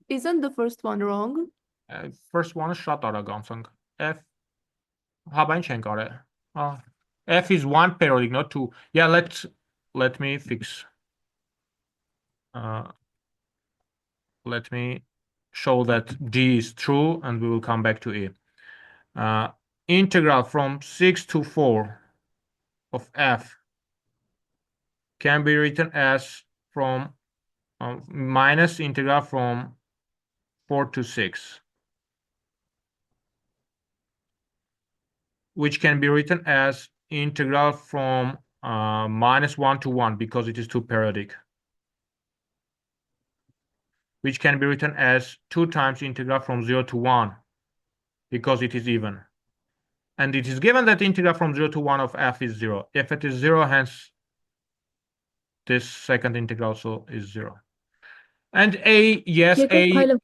Isn't the first one wrong? First one is շատ արագ անցանք. F հա բան չենք արել. F is one periodic, not two. Yeah, let me fix. Let me show that D is true, and we will come back to E. Integral from 6 to 4 of f can be written as from minus integral from 4 to 6, which can be written as integral from -1 to 1 because it is two periodic, which can be written as 2 times integral from 0 to 1 because it is even. And it is given that integral from 0 to 1 of f is 0. If it is 0, hence this second integral also is 0. And A, yes, A,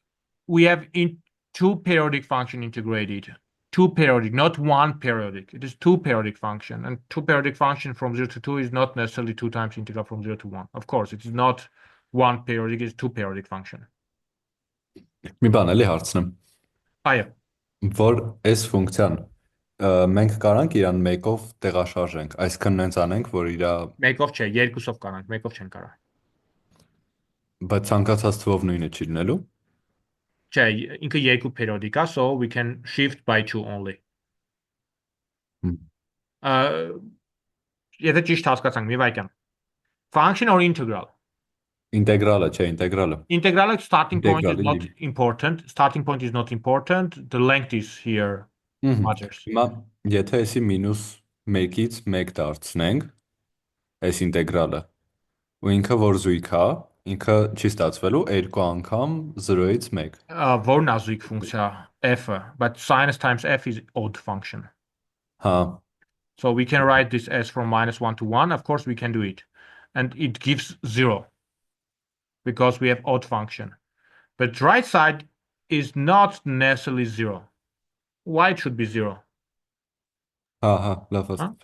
we have in two periodic function integrated. Two periodic, not one periodic. It is two periodic function. And two periodic function from 0 to 2 is not necessarily 2 times integral from 0 to 1. Of course, it is not one periodic, it's two periodic function. Մի բան էլի հարցնեմ, Այո, որ այս ֆունկցիան մենք կարանք իրան մեկով տեղաշարժենք, այսինքն նենց անենք, որ իրա մեկով չէ, երկուսով կարանք, մեկով չեն կարա։ բայց ցանկացած թվով նույնը չի լինելու։ ինքը երկու periodic է, so we can shift by 2 only. Եթե ճիշտ հասկացանք, մի վայրկյան։ Function or integral? Ինտեգրալը, չէ, ինտեգրալը։ Integral starting point is Integral, not important. Starting point is not important. The length is here matters. Հիմա եթե էսի մինուս 1-ից 1 դարձնենք, այս ինտեգրալը, ու ինքը որ զույգ է, ինքը չի ստացվելու 2 անգամ 0-ից 1։ Որն է զույգ ֆունկցիա f-ը, but sinus times f is odd function. Հա, So we can write this as from -1 to 1. Of course, we can do it. And it gives 0 because we have odd function. But right side is not necessarily 0. Why it should be 0? հա, լավ Huh? հասկացա։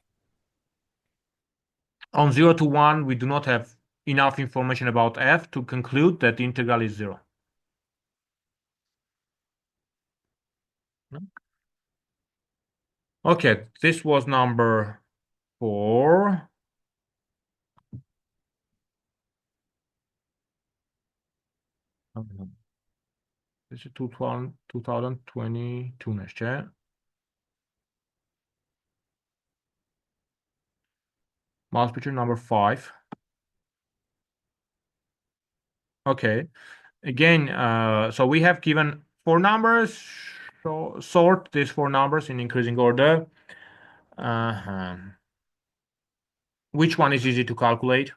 On 0 to 1, we do not have enough information about f to conclude that the integral is 0. Okay, this was number 4. This is 2022 next year. Mouse picture number 5. Okay, again, so we have given 4 numbers. So sort these 4 numbers in increasing order. Which one is easy to calculate?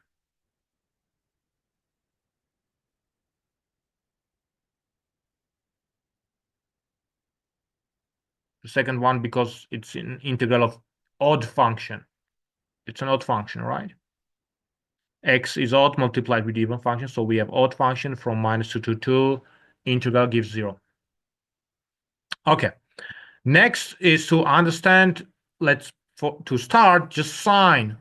The second one, because it's an integral of odd function. It's an odd function, right? X is odd multiplied with even function, so we have odd function from -2 to 2. Integral gives 0. Okay. Next is to understand. To start, just sign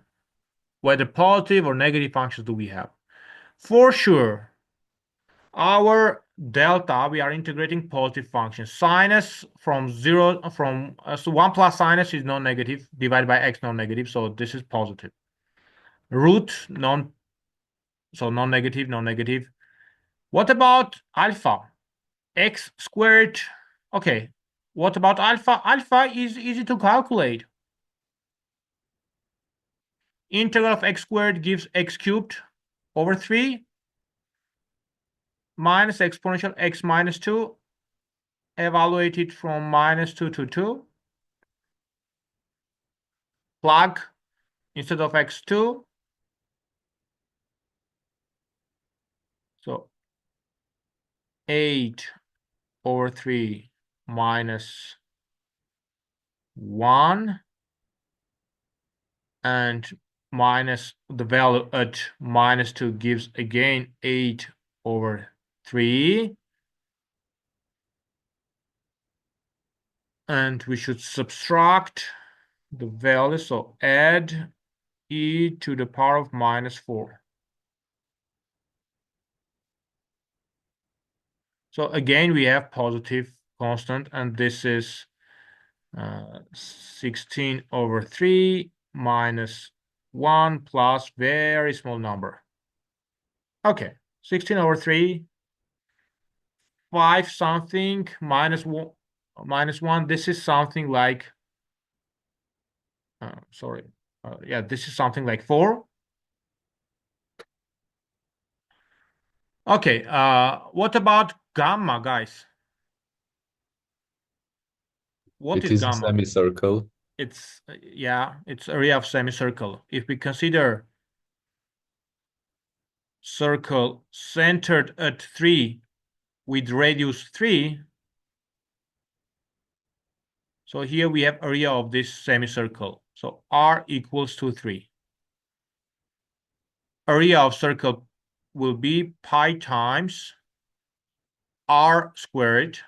whether positive or negative functions do we have. For sure, our delta, we are integrating positive functions. Sinus from 0, so 1 plus sinus is non-negative, divided by x non-negative, so this is positive. Root, so non-negative, non-negative. What about alpha? X squared, okay. What about alpha? Alpha is easy to calculate. Integral of x squared gives x cubed over 3 minus exponential x minus 2, evaluated from -2 to 2. Plug instead of x2. So 8 over 3 minus 1, and minus the value at -2 gives again 8 over 3. And we should subtract the value, so add e to the power of -4. So again, we have positive constant, and this is 16 over 3 minus 1 plus very small number. Okay, 16 over 3, 5 something minus 1. This is something like, yeah, this is something like 4. Okay, what about gamma, guys? What It is is a gamma? semicircle. It's, yeah, it's area of semicircle. If we consider circle centered at 3 with radius 3, so here we have area of this semicircle. So r equals to 3. Area of circle will be pi times r squared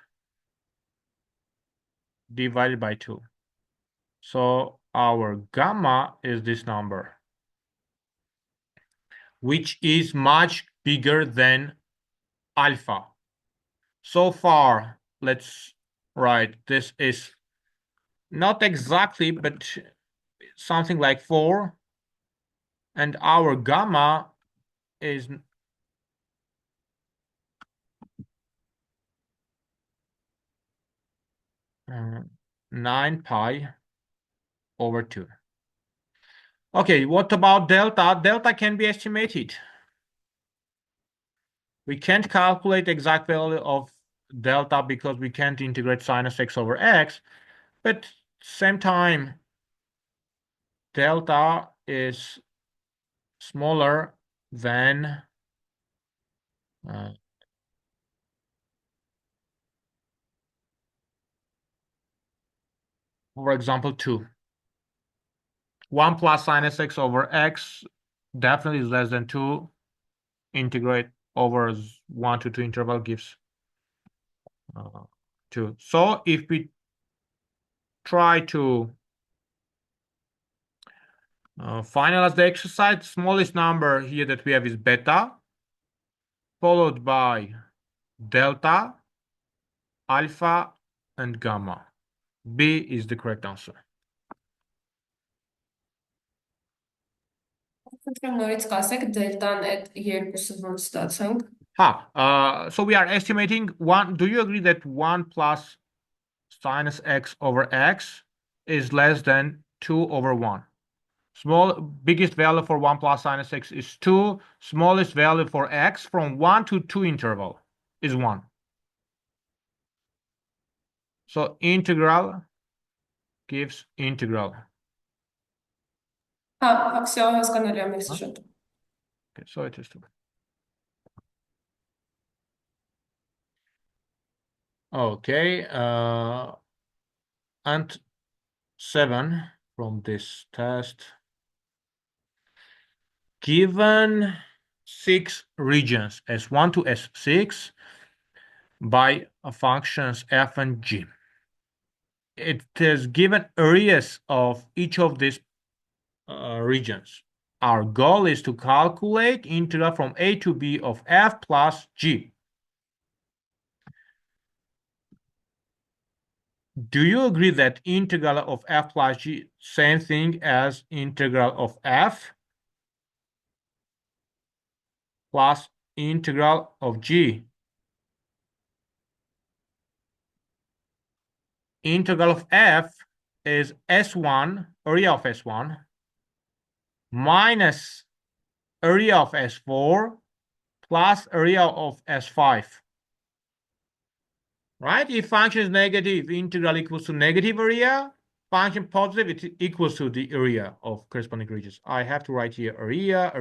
divided by 2. So our gamma is this number, which is much bigger than alpha. So far, let's write this is not exactly, but something like 4. And our gamma is 9 pi over 2. Okay, what about delta? Delta can be estimated. We can't calculate exact value of delta because we can't integrate sinus x over x, but same time, delta is smaller than for example, 2. 1 plus sinus x over x definitely is less than 2. Integrate over 1 to 2 interval gives 2. So if we try to finalize the exercise, smallest number here that we have is beta, followed by delta, alpha, and gamma. B is the correct answer. Նորից կասեք դելտան այդ երկուսը ոնց ստացանք։ So we are estimating 1. Do you agree that 1 plus sinus x over x is less than 2 over 1? Biggest value for 1 plus sinus x is 2. Smallest value for x from 1 to 2 interval is 1. So integral gives integral. Всё հասկանալի է, մերսի շատ։ Okay, so it is 2. Okay, and 7 from this test. Given 6 regions S1 to S6 by functions f and g. It is given areas of each of these regions. Our goal is to calculate integral from a to b of f plus g. Do you agree that integral of f plus g, same thing as integral of f plus integral of g? Integral of f is S1, area of S1, minus area of S4 plus area of S5. Right? If function is negative, integral equals to negative area. Function positive, it equals to the area of corresponding regions. I have to write here area,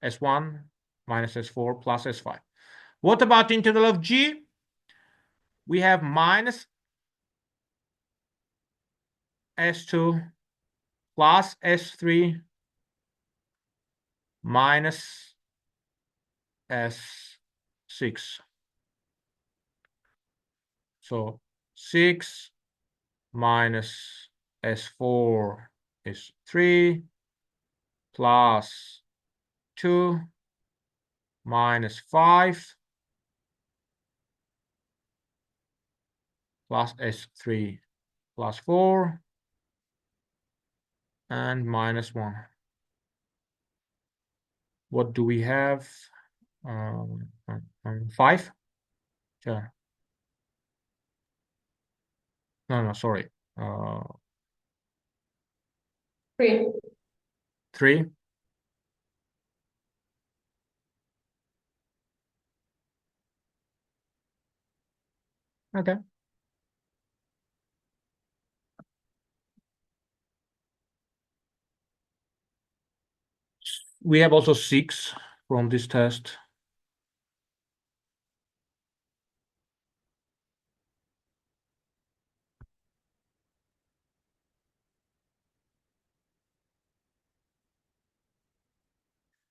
S1 minus S4 plus S5. What about integral of g? We have minus S2 plus S3 minus S6. So 6 minus S4 is 3 plus 2 minus 5 plus S3 plus 4 and minus 1. What do we have? 5? Sure. No, sorry. 3. 3. Okay. We have also 6 from this test.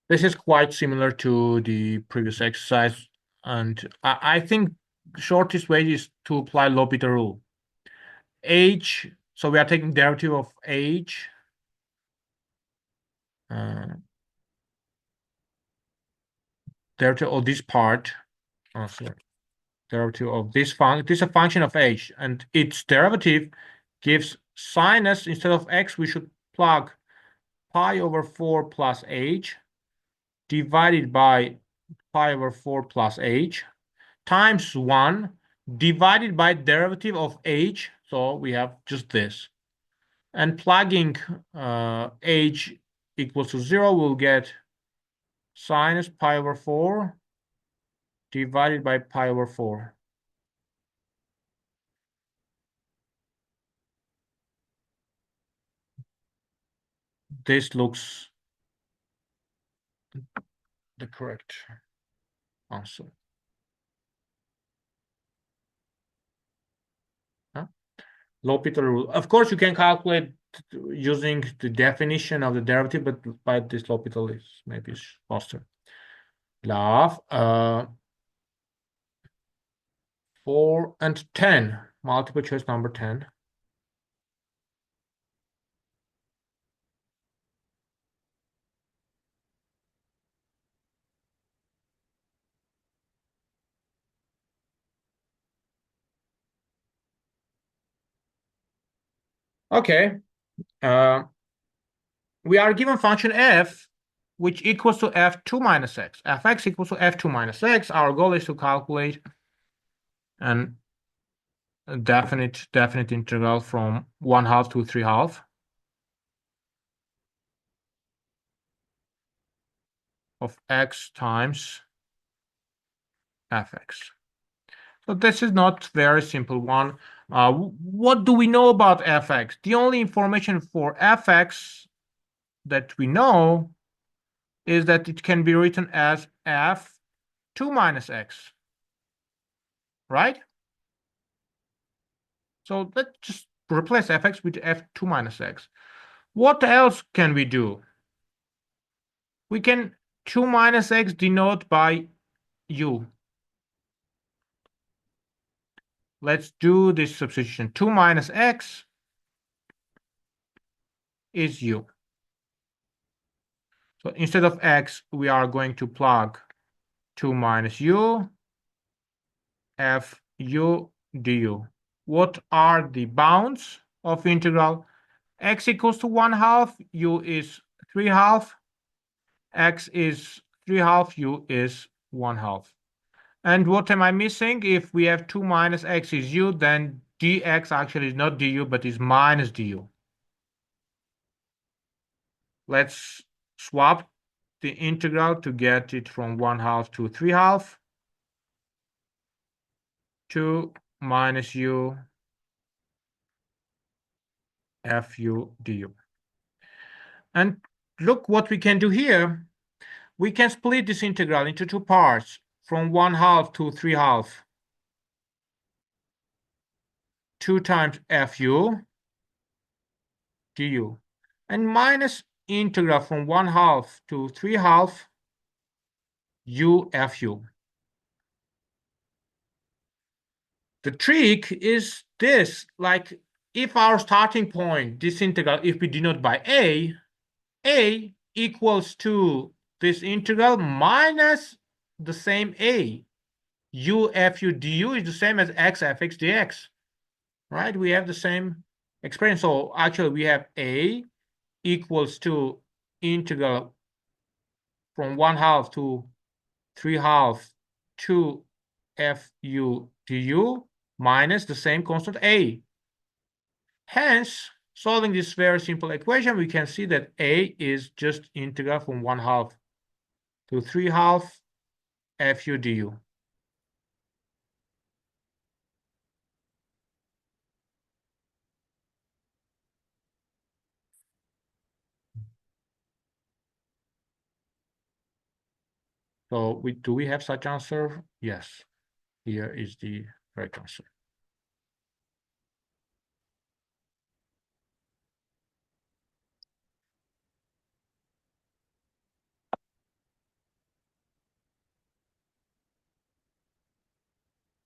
This is quite similar to the previous exercise, and I think the shortest way is to apply L'Hopital rule. H, so we are taking derivative of H. Derivative of this part. Sorry. Derivative of this function. This is a function of H, and its derivative gives sinus. Instead of x, we should plug pi over 4 plus h divided by pi over 4 plus h times 1 divided by derivative of h, so we have just this. And plugging h equals to 0, we'll get sinus pi over 4 divided by pi over 4. This looks the correct answer. L'Hopital rule. Of course, you can calculate using the definition of the derivative, but by this L'Hopital is maybe faster. Love 4 and 10. Multiple choice number 10. Okay. We are given function f, which equals to f2 minus x. fx equals to f2 minus x. Our goal is to calculate an definite integral from 1/2 to 3/2 of x times fx. So this is not very simple one. What do we know about fx? The only information for fx that we know is that it can be written as f2 minus x, right? So let's just replace fx with f2 minus x. What else can we do? We can 2 minus x denote by u. Let's do this substitution. 2 minus x is u. So instead of x, we are going to plug 2 minus u, f u du. What are the bounds of integral? X equals to 1/2, u is 3/2, x is 3/2, u is 1/2. And what am I missing? If we have 2 minus x is u, then dx actually is not du, but is minus du. Let's swap the integral to get it from 1/2 to 3/2. 2 minus u fu du. And look what we can do here. We can split this integral into two parts, from 1/2 to 3/2. 2 times fu du. And minus integral from 1/2 to 3/2 u fu. The trick is this, like if our starting point, this integral, if we denote by a equals to this integral minus the same a. U fu du is the same as x fx dx, right? We have the same expression. So actually we have a equals to integral from 1/2 to 3/2 to fu du minus the same constant a. Hence, solving this very simple equation, we can see that a is just integral from 1/2 to 3/2 fu du. So do we have such answer? Yes. Here is the correct answer.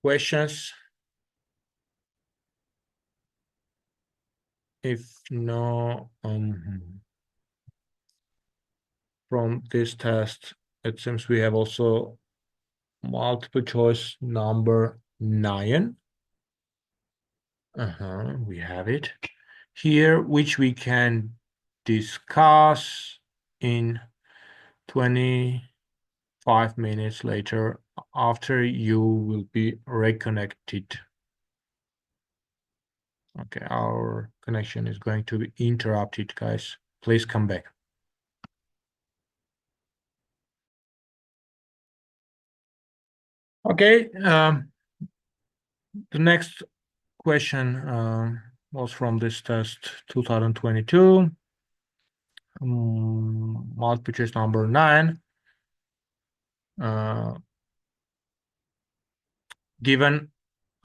Questions? If no, from this test, it seems we have also multiple choice number 9. We have it here, which we can discuss in 25 5 minutes later after you will be reconnected. Okay, our connection is going to be interrupted, guys. Please come back. Okay, the next question was from this test 2022, multiple choice number 9. Given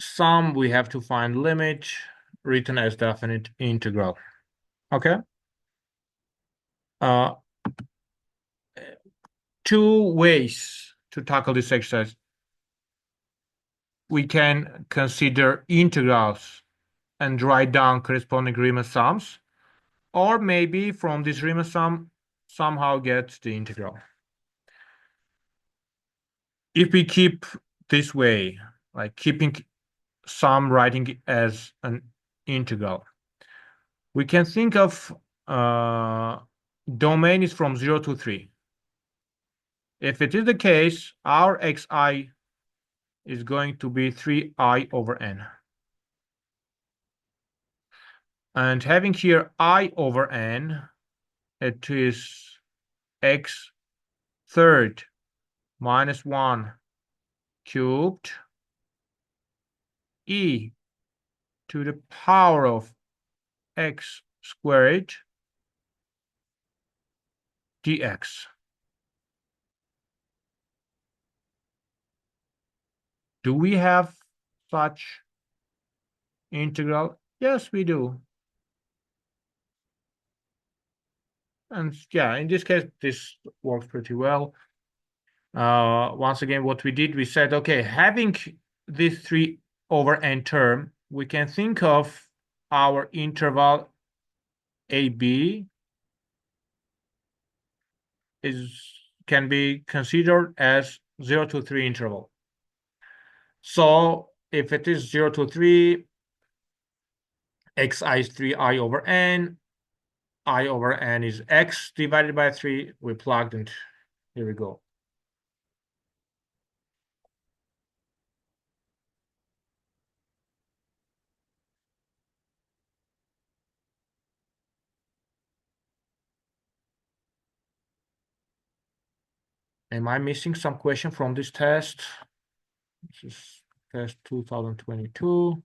sum, we have to find limit written as definite integral. Okay. Two ways to tackle this exercise. We can consider integrals and write down corresponding Riemann sums, or maybe from this Riemann sum somehow get the integral. If we keep this way, like keeping sum writing as an integral, we can think of domain is from 0 to 3. If it is the case, our xi is going to be 3i over n. And having here I over n, it is x third minus 1 cubed e to the power of x squared dx. Do we have such integral? Yes, we do. And yeah, in this case, this works pretty well. Once again, what we did, we said, okay, having this 3 over n term, we can think of our interval AB can be considered as 0 to 3 interval. So if it is 0 to 3, xi is 3i over n, I over n is x divided by 3. We plugged and here we go. Am I missing some question from this test? This is test 2022.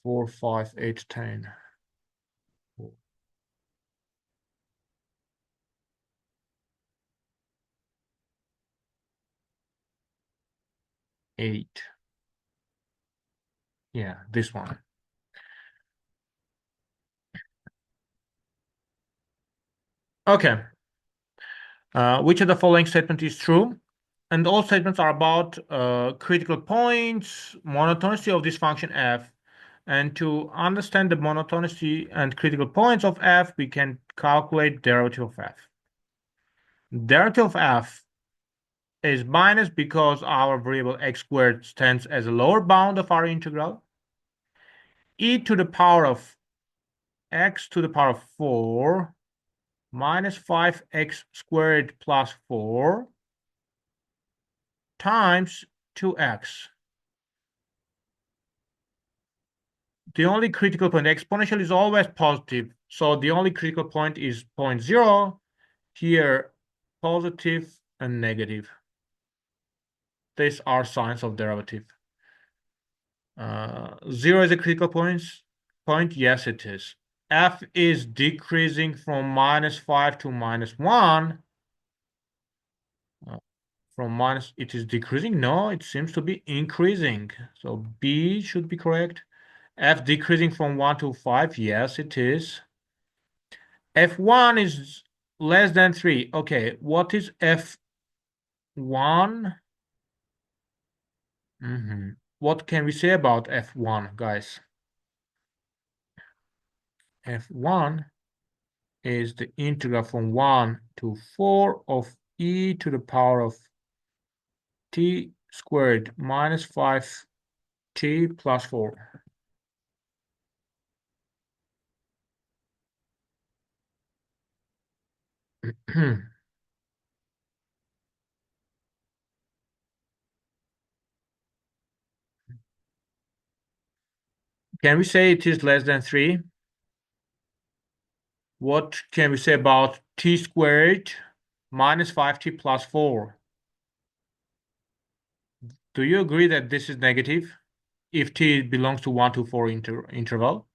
4, 5, 8, 10. 8. Yeah, this one. Okay. Which of the following statement is true? And all statements are about critical points, monotonicity of this function f. And to understand the monotonicity and critical points of f, we can calculate derivative of f. Derivative of f is minus because our variable x squared stands as a lower bound of our integral. E to the power of x to the power of 4 minus 5x squared plus 4 times 2x. The only critical point, exponential is always positive. So the only critical point is point 0. Here, positive and negative. These are signs of derivative. 0 is a critical point. Yes, it is. F is decreasing from -5 to -1. From minus, it is decreasing? No, it seems to be increasing. So B should be correct. F decreasing from 1 to 5. Yes, it is. F1 is less than 3. Okay, what is F1? What can we say about F1, guys? F1 is the integral from 1 to 4 of e to the power of t squared minus 5t plus 4. Can we say it is less than 3? What can we say about t squared minus 5t plus 4? Do you agree that this is negative if t belongs to 1 to 4 interval?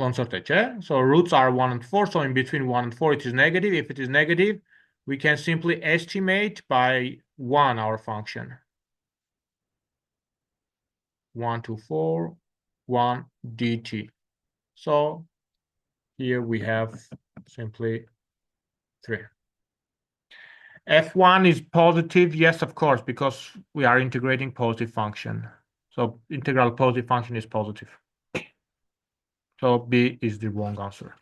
So roots are 1 and 4, so in between 1 and 4 it is negative. If it is negative, we can simply estimate by 1 our function. 1 to 4, 1 dt. So here we have simply 3. F1 is positive, yes, of course, because we are integrating positive function. So integral positive function is positive. So B is the wrong answer.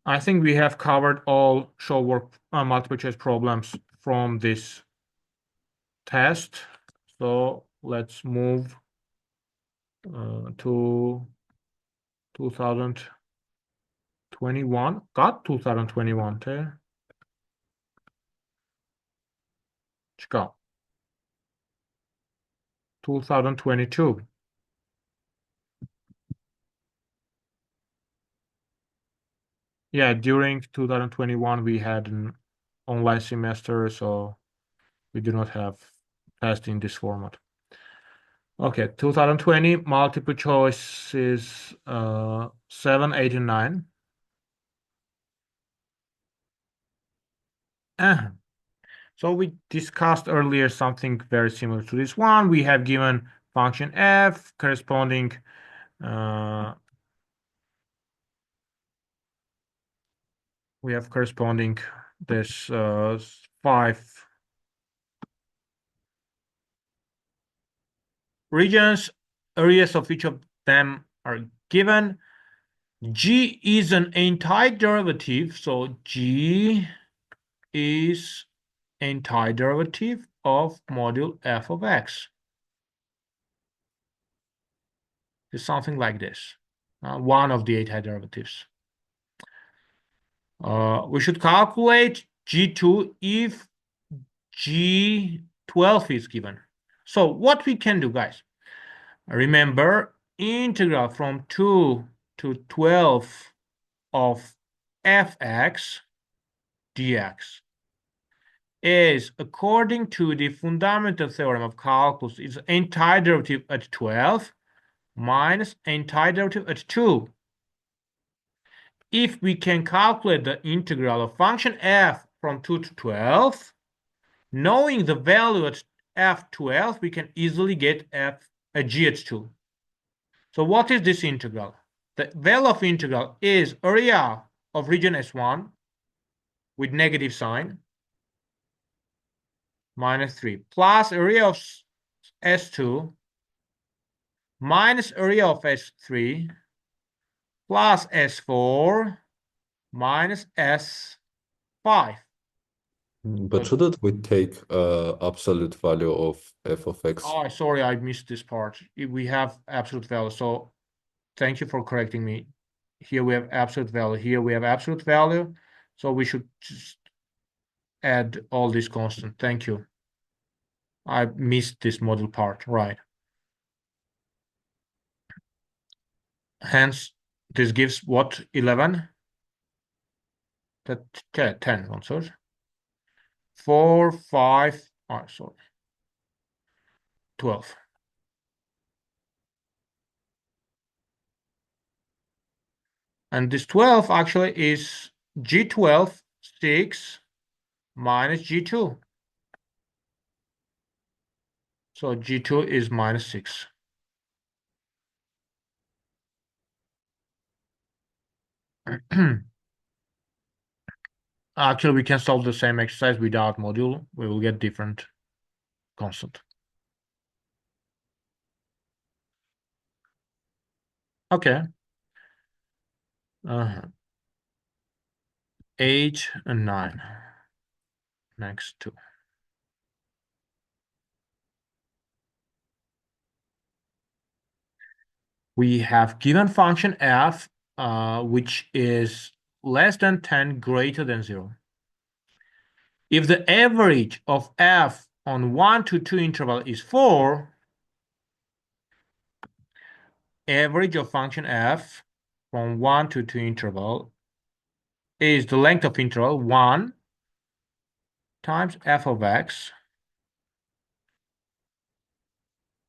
I think we have covered all show work multiple choice problems from this test. So let's move to 2021. Got 2021 te. Çıkar. 2022. Yeah, during 2021 we had an online semester, so we do not have test in this format. Okay, 2020 multiple choice is 7, 8, and 9. So we discussed earlier something very similar to this one. We have given function f corresponding we have corresponding this 5 regions. Areas of each of them are given. G is an antiderivative, so G is antiderivative of module f of x. It's something like this. One of the antiderivatives. We should calculate G2 if G12 is given. So what we can do, guys, remember integral from 2 to 12 of fx dx is, according to the fundamental theorem of calculus, is antiderivative at 12 minus antiderivative at 2. If we can calculate the integral of function f from 2 to 12, knowing the value at f12, we can easily get g at 2. So what is this integral? The value of integral is area of region S1 with negative sign minus 3 plus area of S2 minus area of S3 plus S4 minus S5. But shouldn't we take absolute value of f of x? Oh, sorry, I missed this part. We have absolute value. So thank you for correcting me. Here we have absolute value. Here we have absolute value. So we should just add all these constant. Thank you. I missed this model part, right? Hence, this gives what, 11? That 10 answers. 4, 5, oh, sorry. 12. And this 12 actually is G12, 6 minus G2. So G2 is minus 6. Actually, we can solve the same exercise without module. We will get different constant. Okay. 8 and 9. Next two. We have given function f, which is less than 10, greater than 0. If the average of f on 1 to 2 interval is 4, average of function f from 1 to 2 interval is the length of interval 1 times f of x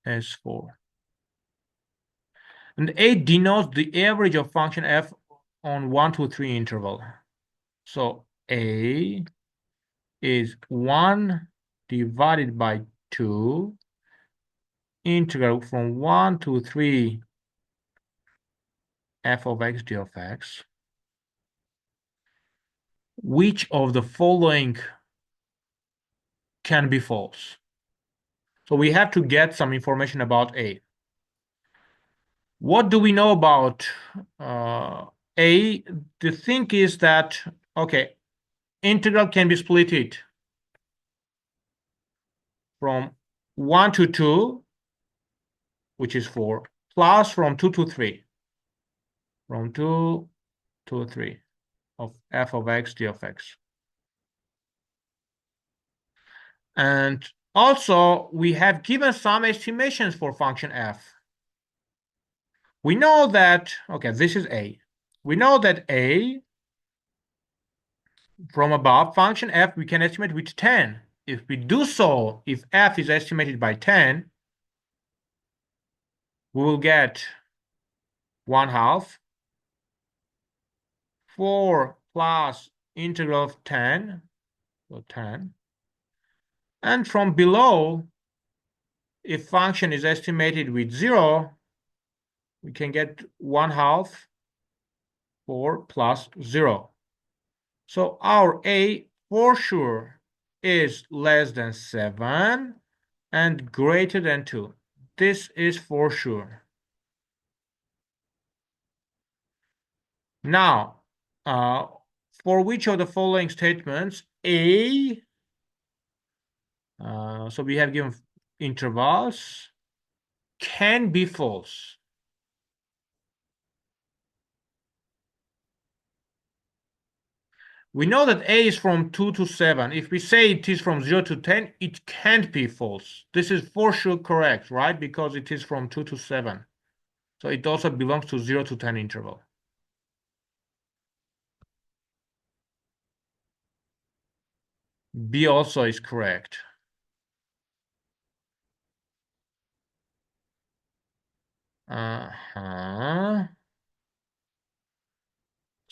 is 4. And A denotes the average of function f on 1 to 3 interval. So A is 1 divided by 2 integral from 1 to 3 f of x d of x. Which of the following can be false? So we have to get some information about A. What do we know about A? The thing is that, okay, integral can be splitted from 1 to 2, which is 4, plus from 2 to 3, from 2 to 3 of f of x d of x. And also, we have given some estimations for function f. We know that, okay, this is A. We know that A, from above, function f we can estimate with 10. If we do so, if f is estimated by 10, we will get 1/2, 4 plus integral of 10, so 10. And from below, if function is estimated with 0, we can get 1/2, 4 plus 0. So our A for sure is less than 7 and greater than 2. This is for sure. Now, for which of the following statements A, so we have given intervals, can be false? We know that A is from 2 to 7. If we say it is from 0 to 10, it can't be false. This is for sure correct, right? Because it is from 2 to 7. So it also belongs to 0 to 10 interval. B also is correct.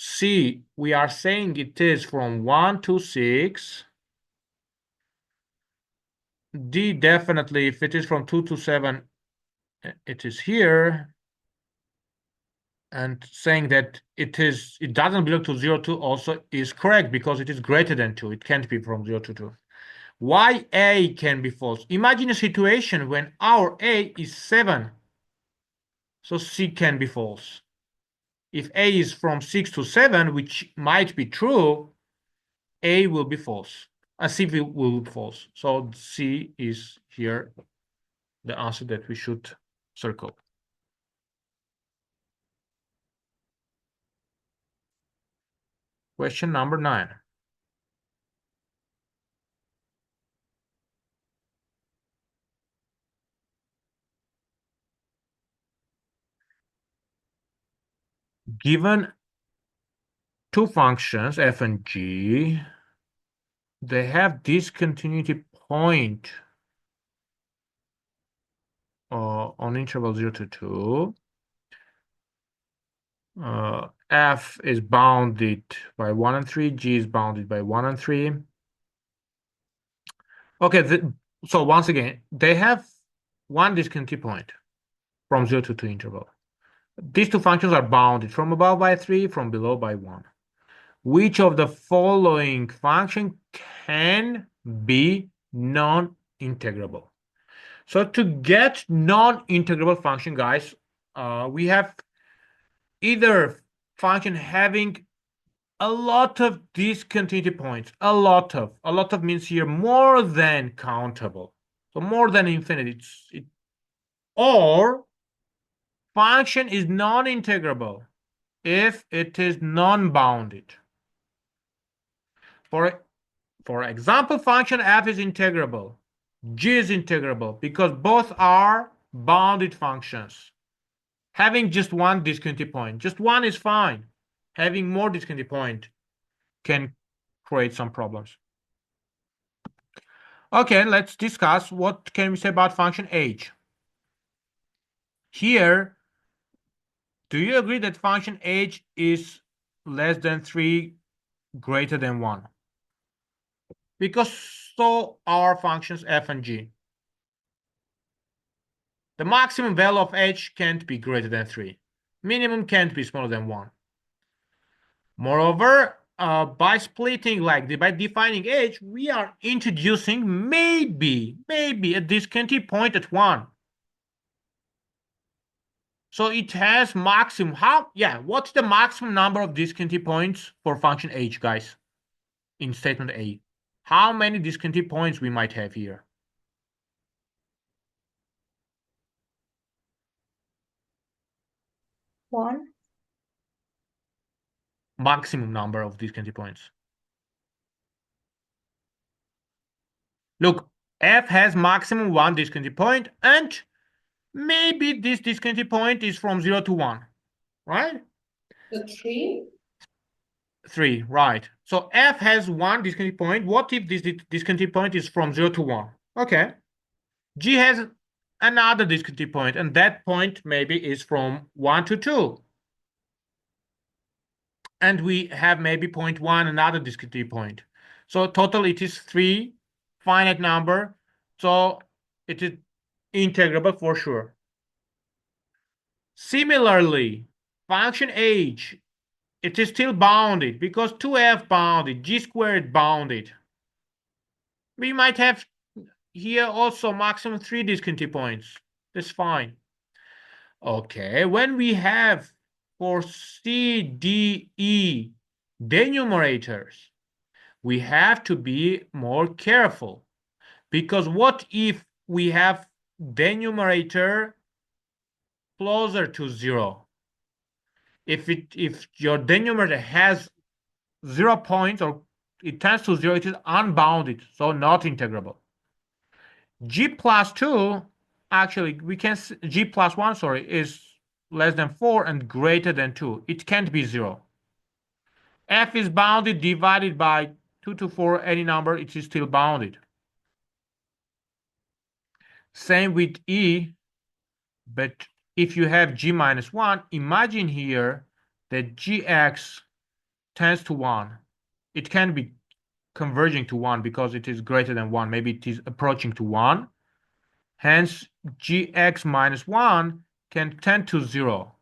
C, we are saying it is from 1 to 6. D, definitely, if it is from 2 to 7, it is here. And saying that it doesn't belong to 0 to also is correct because it is greater than 2. It can't be from 0 to 2. Why A can be false? Imagine a situation when our A is 7. So C can be false. If A is from 6 to 7, which might be true, A will be false. C will be false. So C is here the answer that we should circle. Question number 9. Given two functions, f and g, they have discontinuity point on interval 0 to 2. F is bounded by 1 and 3, g is bounded by 1 and 3. Okay, so once again, they have one discontinuity point from 0 to 2 interval. These two functions are bounded from above by 3, from below by 1. Which of the following function can be non-integrable? So to get non-integrable function, guys, we have either function having a lot of discontinuity points, a lot of means here more than countable, so more than infinity, or function is non-integrable if it is non-bounded. For example, function f is integrable. G is integrable because both are bounded functions. Having just one discontinuity point, just one is fine. Having more discontinuity point can create some problems. Okay, let's discuss what can we say about function h. Here, do you agree that function h is less than 3, greater than 1? Because so are functions f and g. The maximum value of h can't be greater than 3. Minimum can't be smaller than 1. Moreover, by splitting, by defining h, we are introducing maybe a discontinuity point at 1. So it has maximum. What's the maximum number of discontinuity points for function h, guys? In statement A. How many discontinuity points we might have here? One. Maximum number of discontinuity points. Look, f has maximum 1 discontinuity point, and maybe this discontinuity point is from 0 to 1, right? The 3? 3, right. So f has 1 discontinuity point. What if this discontinuity point is from 0 to 1? Okay. G has another discontinuity point, and that point maybe is from 1 to 2. And we have maybe point 1, another discontinuity point. So total it is 3, finite number. So it is integrable for sure. Similarly, function h, it is still bounded because 2f bounded, g squared bounded. We might have here also maximum 3 discontinuity points. That's fine. Okay, when we have for C, D, E denumerators, we have to be more careful, because what if we have denumerator closer to 0? If your denumerator has 0 points or it tends to 0, it is unbounded, so not integrable. G plus 2, actually we can G plus 1, sorry, is less than 4 and greater than 2. It can't be 0. F is bounded, divided by 2 to 4, any number, it is still bounded. Same with E, but if you have G minus 1, imagine here that Gx tends to 1. It can be converging to 1 because it is greater than 1. Maybe it is approaching to 1. Hence, Gx minus 1 can tend to 0.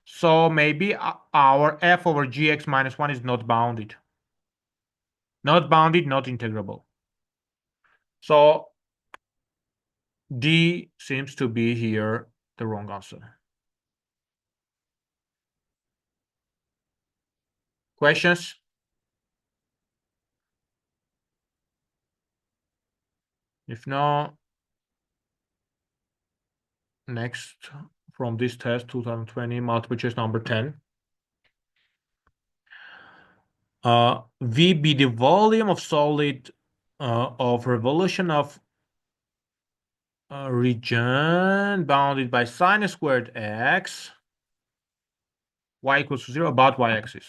So maybe our f over Gx minus 1 is not bounded. Not bounded, not integrable. So D seems to be here the wrong answer. Questions? If no, next from this test, 2020, multiple choice number 10. V be the volume of solid of revolution of region bounded by sine squared x, y equals to 0, about y-axis.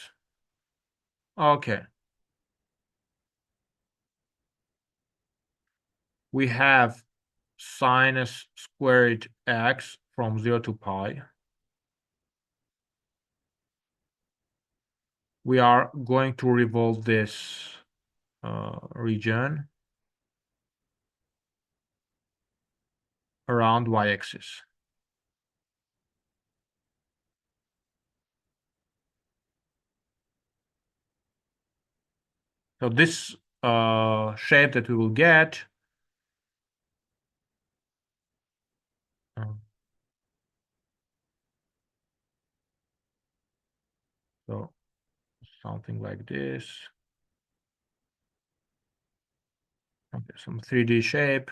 Okay. We have sinus squared x from 0 to pi. We are going to revolve this region around y-axis. So this shape that we will get so something like this. Okay, some 3D shape.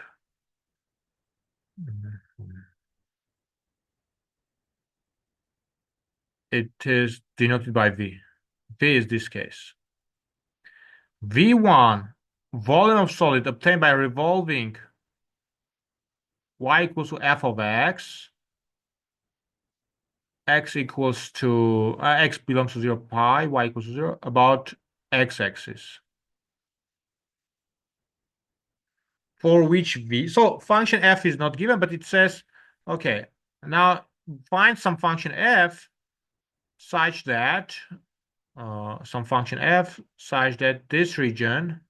it is denoted by V. V is this case. V1, volume of solid obtained by revolving y equals to f of x equals to x belongs to 0 pi, y equals to 0, about x-axis. For which v, so function f is not given, but it says, okay, now find some function f such that this region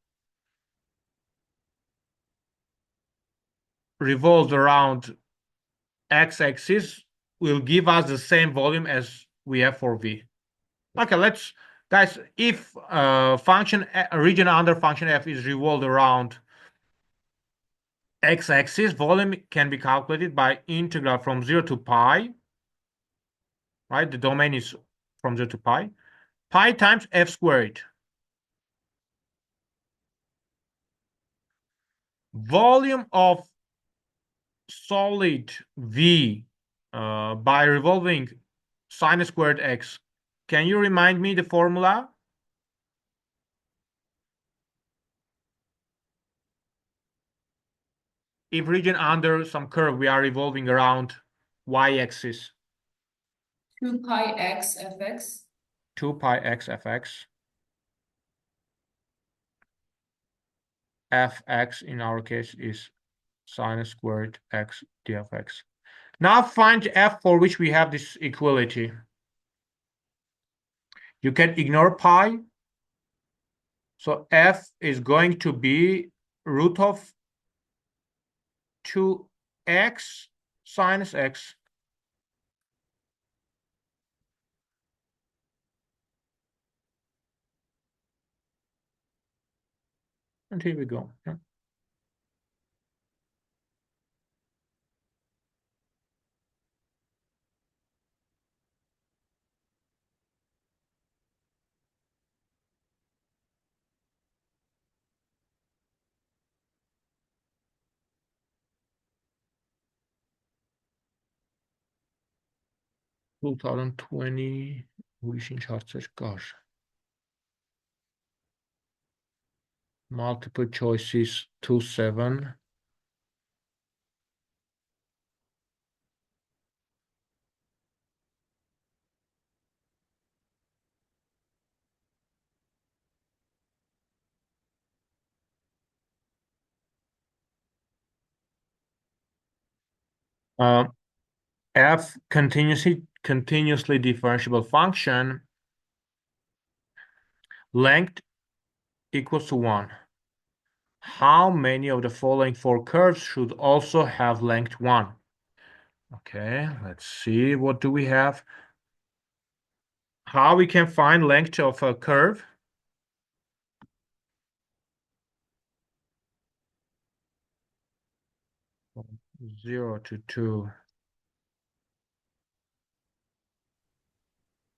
revolves around x-axis will give us the same volume as we have for v. Okay, let's, guys, if function region under function f is revolved around x-axis, volume can be calculated by integral from 0 to pi, right? The domain is from 0 to pi. Pi times f squared. Volume of solid V by revolving sine squared x. Can you remind me the formula? If region under some curve, we are revolving around y-axis. 2 pi x fx. 2 pi x fx. Fx in our case is sine squared x dfx. Now find f for which we have this equality. You can ignore pi. So f is going to be root of 2x sinus x. And here we go. Yeah. Two 2020 wishing charts gosh. Multiple choices 2-7. F continuously differentiable function length equals to 1. How many of the following 4 curves should also have length 1? Okay, let's see. What do we have? How we can find length of a curve? From 0 to 2.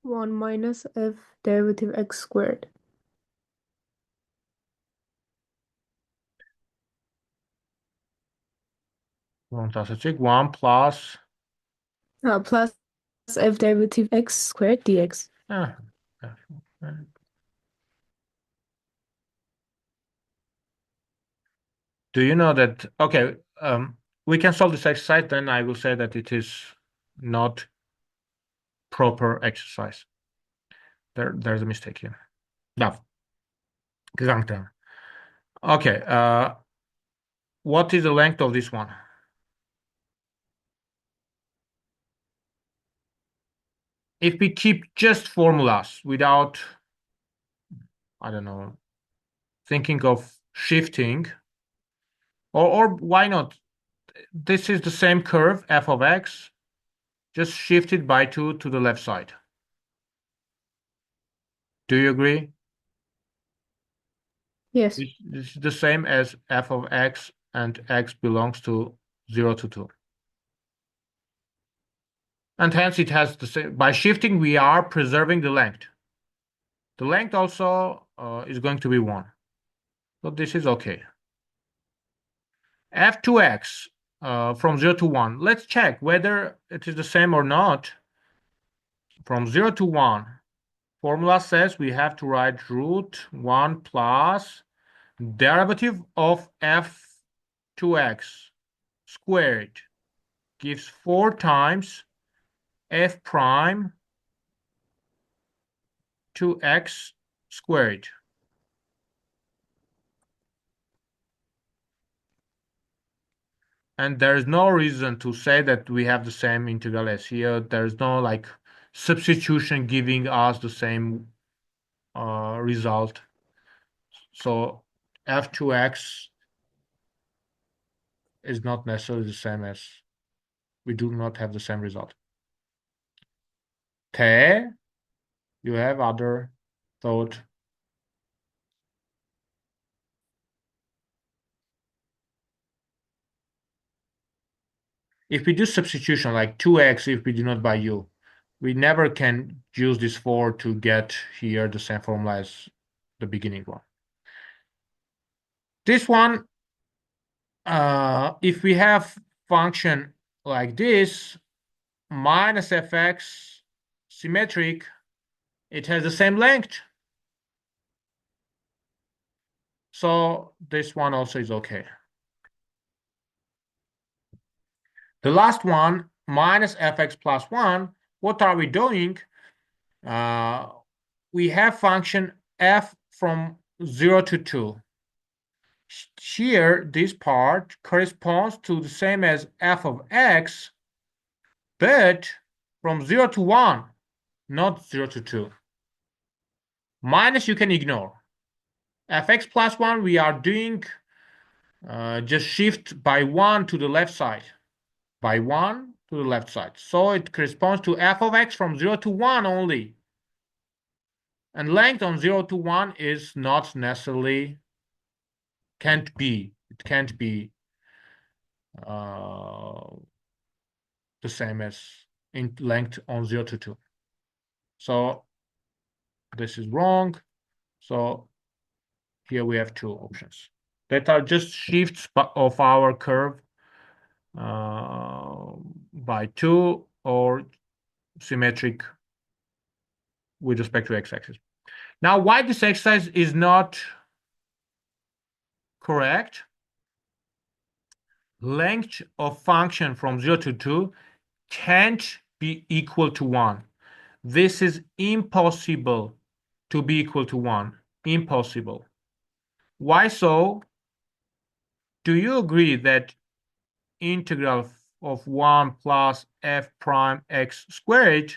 1 minus f derivative x squared. Fantastic. 1 plus. Plus f derivative x squared dx. Ah, do you know that? Okay, we can solve this exercise. Then I will say that it is not proper exercise. There's a mistake here. No. Gesamte. Okay. What is the length of this one? If we keep just formulas without, I don't know, thinking of shifting, or why not? This is the same curve, f of x, just shifted by 2 to the left side. Do you agree? Yes. This is the same as f of x, and x belongs to 0 to 2. And hence it has the same, by shifting we are preserving the length. The length also is going to be 1. So this is okay. f2x from 0 to 1. Let's check whether it is the same or not. from 0 to 1. Formula says we have to write root 1 plus derivative of f2x squared gives 4 times f prime 2x squared. And there is no reason to say that we have the same integral as here. There is no like substitution giving us the same result. So f2x is not necessarily the same as, we do not have the same result. Te, you have other thought? If we do substitution like 2x if we do not by u, we never can use this 4 to get here the same formula as the beginning one. This one, if we have function like this, minus fx symmetric, it has the same length. So this one also is okay. The last one, minus fx plus 1, what are we doing? We have function f from 0 to 2. Here, this part corresponds to the same as f of x, but from 0 to 1, not 0 to 2. Minus you can ignore. Fx plus 1, we are doing just shift by 1 to the left side. By 1 to the left side. So it corresponds to f of x from 0 to 1 only. And length on 0 to 1 is not necessarily, can't be, it can't be the same as in length on 0 to 2. So this is wrong. So here we have two options that are just shifts of our curve by 2 or symmetric with respect to x-axis. Now, why this exercise is not correct? Length of function from 0 to 2 can't be equal to 1. This is impossible to be equal to 1. Impossible. Why so? Do you agree that integral of 1 plus f prime x squared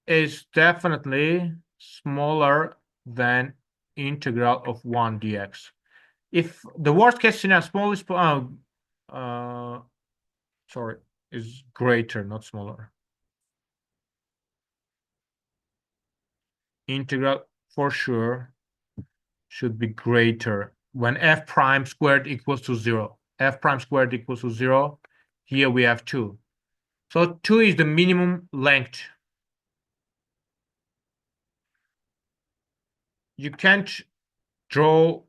is definitely smaller than integral of 1 dx? If the worst case scenario, smallest, sorry, is greater, not smaller. Integral for sure should be greater when f prime squared equals to 0. F prime squared equals to 0. Here we have 2. So 2 is the minimum length. You can't draw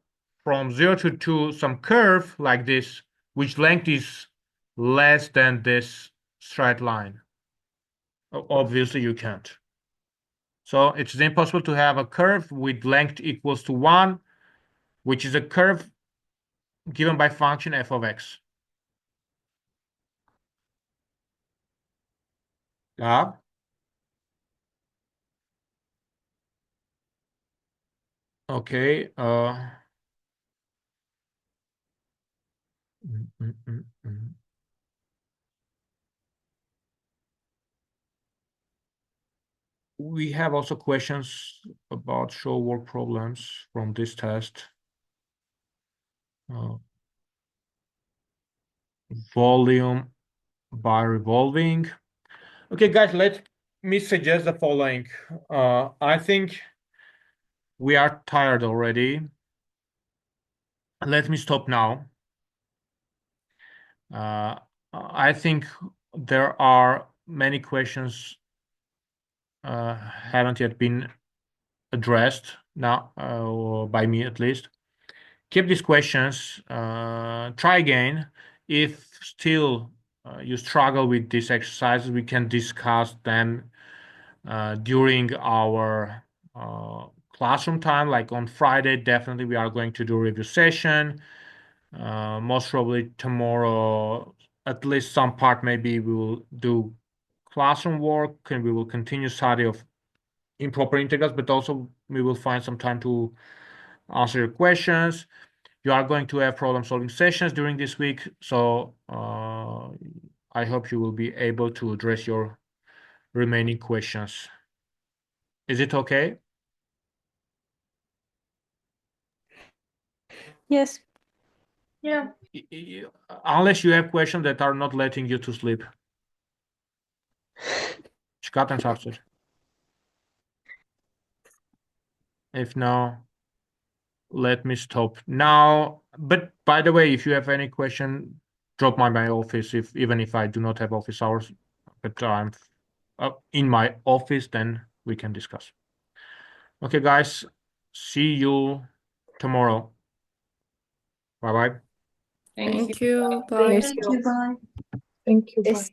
from 0 to 2 some curve like this, which length is less than this straight line. Obviously, you can't. So it's impossible to have a curve with length equals to 1, which is a curve given by function f of x. Yeah. Okay. We have also questions about show work problems from this test. Volume by revolving. Okay, guys, let me suggest the following. I think we are tired already. Let me stop now. I think there are many questions haven't yet been addressed now by me at least. Keep these questions. Try again. If still you struggle with these exercises, we can discuss them during our classroom time. Like on Friday, definitely we are going to do review session. Most probably tomorrow, at least some part, maybe we will do classroom work and we will continue study of improper integrals, but also we will find some time to answer your questions. You are going to have problem solving sessions during this week, so I hope you will be able to address your remaining questions. Is it okay? Yes. Yeah. Unless you have questions that are not letting you to sleep. Çıkartın sarsır. If no, let me stop now. But by the way, if you have any question, drop my office. Even if I do not have office hours, but I'm in my office, then we can discuss. Okay, guys, see you tomorrow. Bye bye. Thank you. Thank you. Bye. Thank you. Bye. Thank you. Bye. Yes.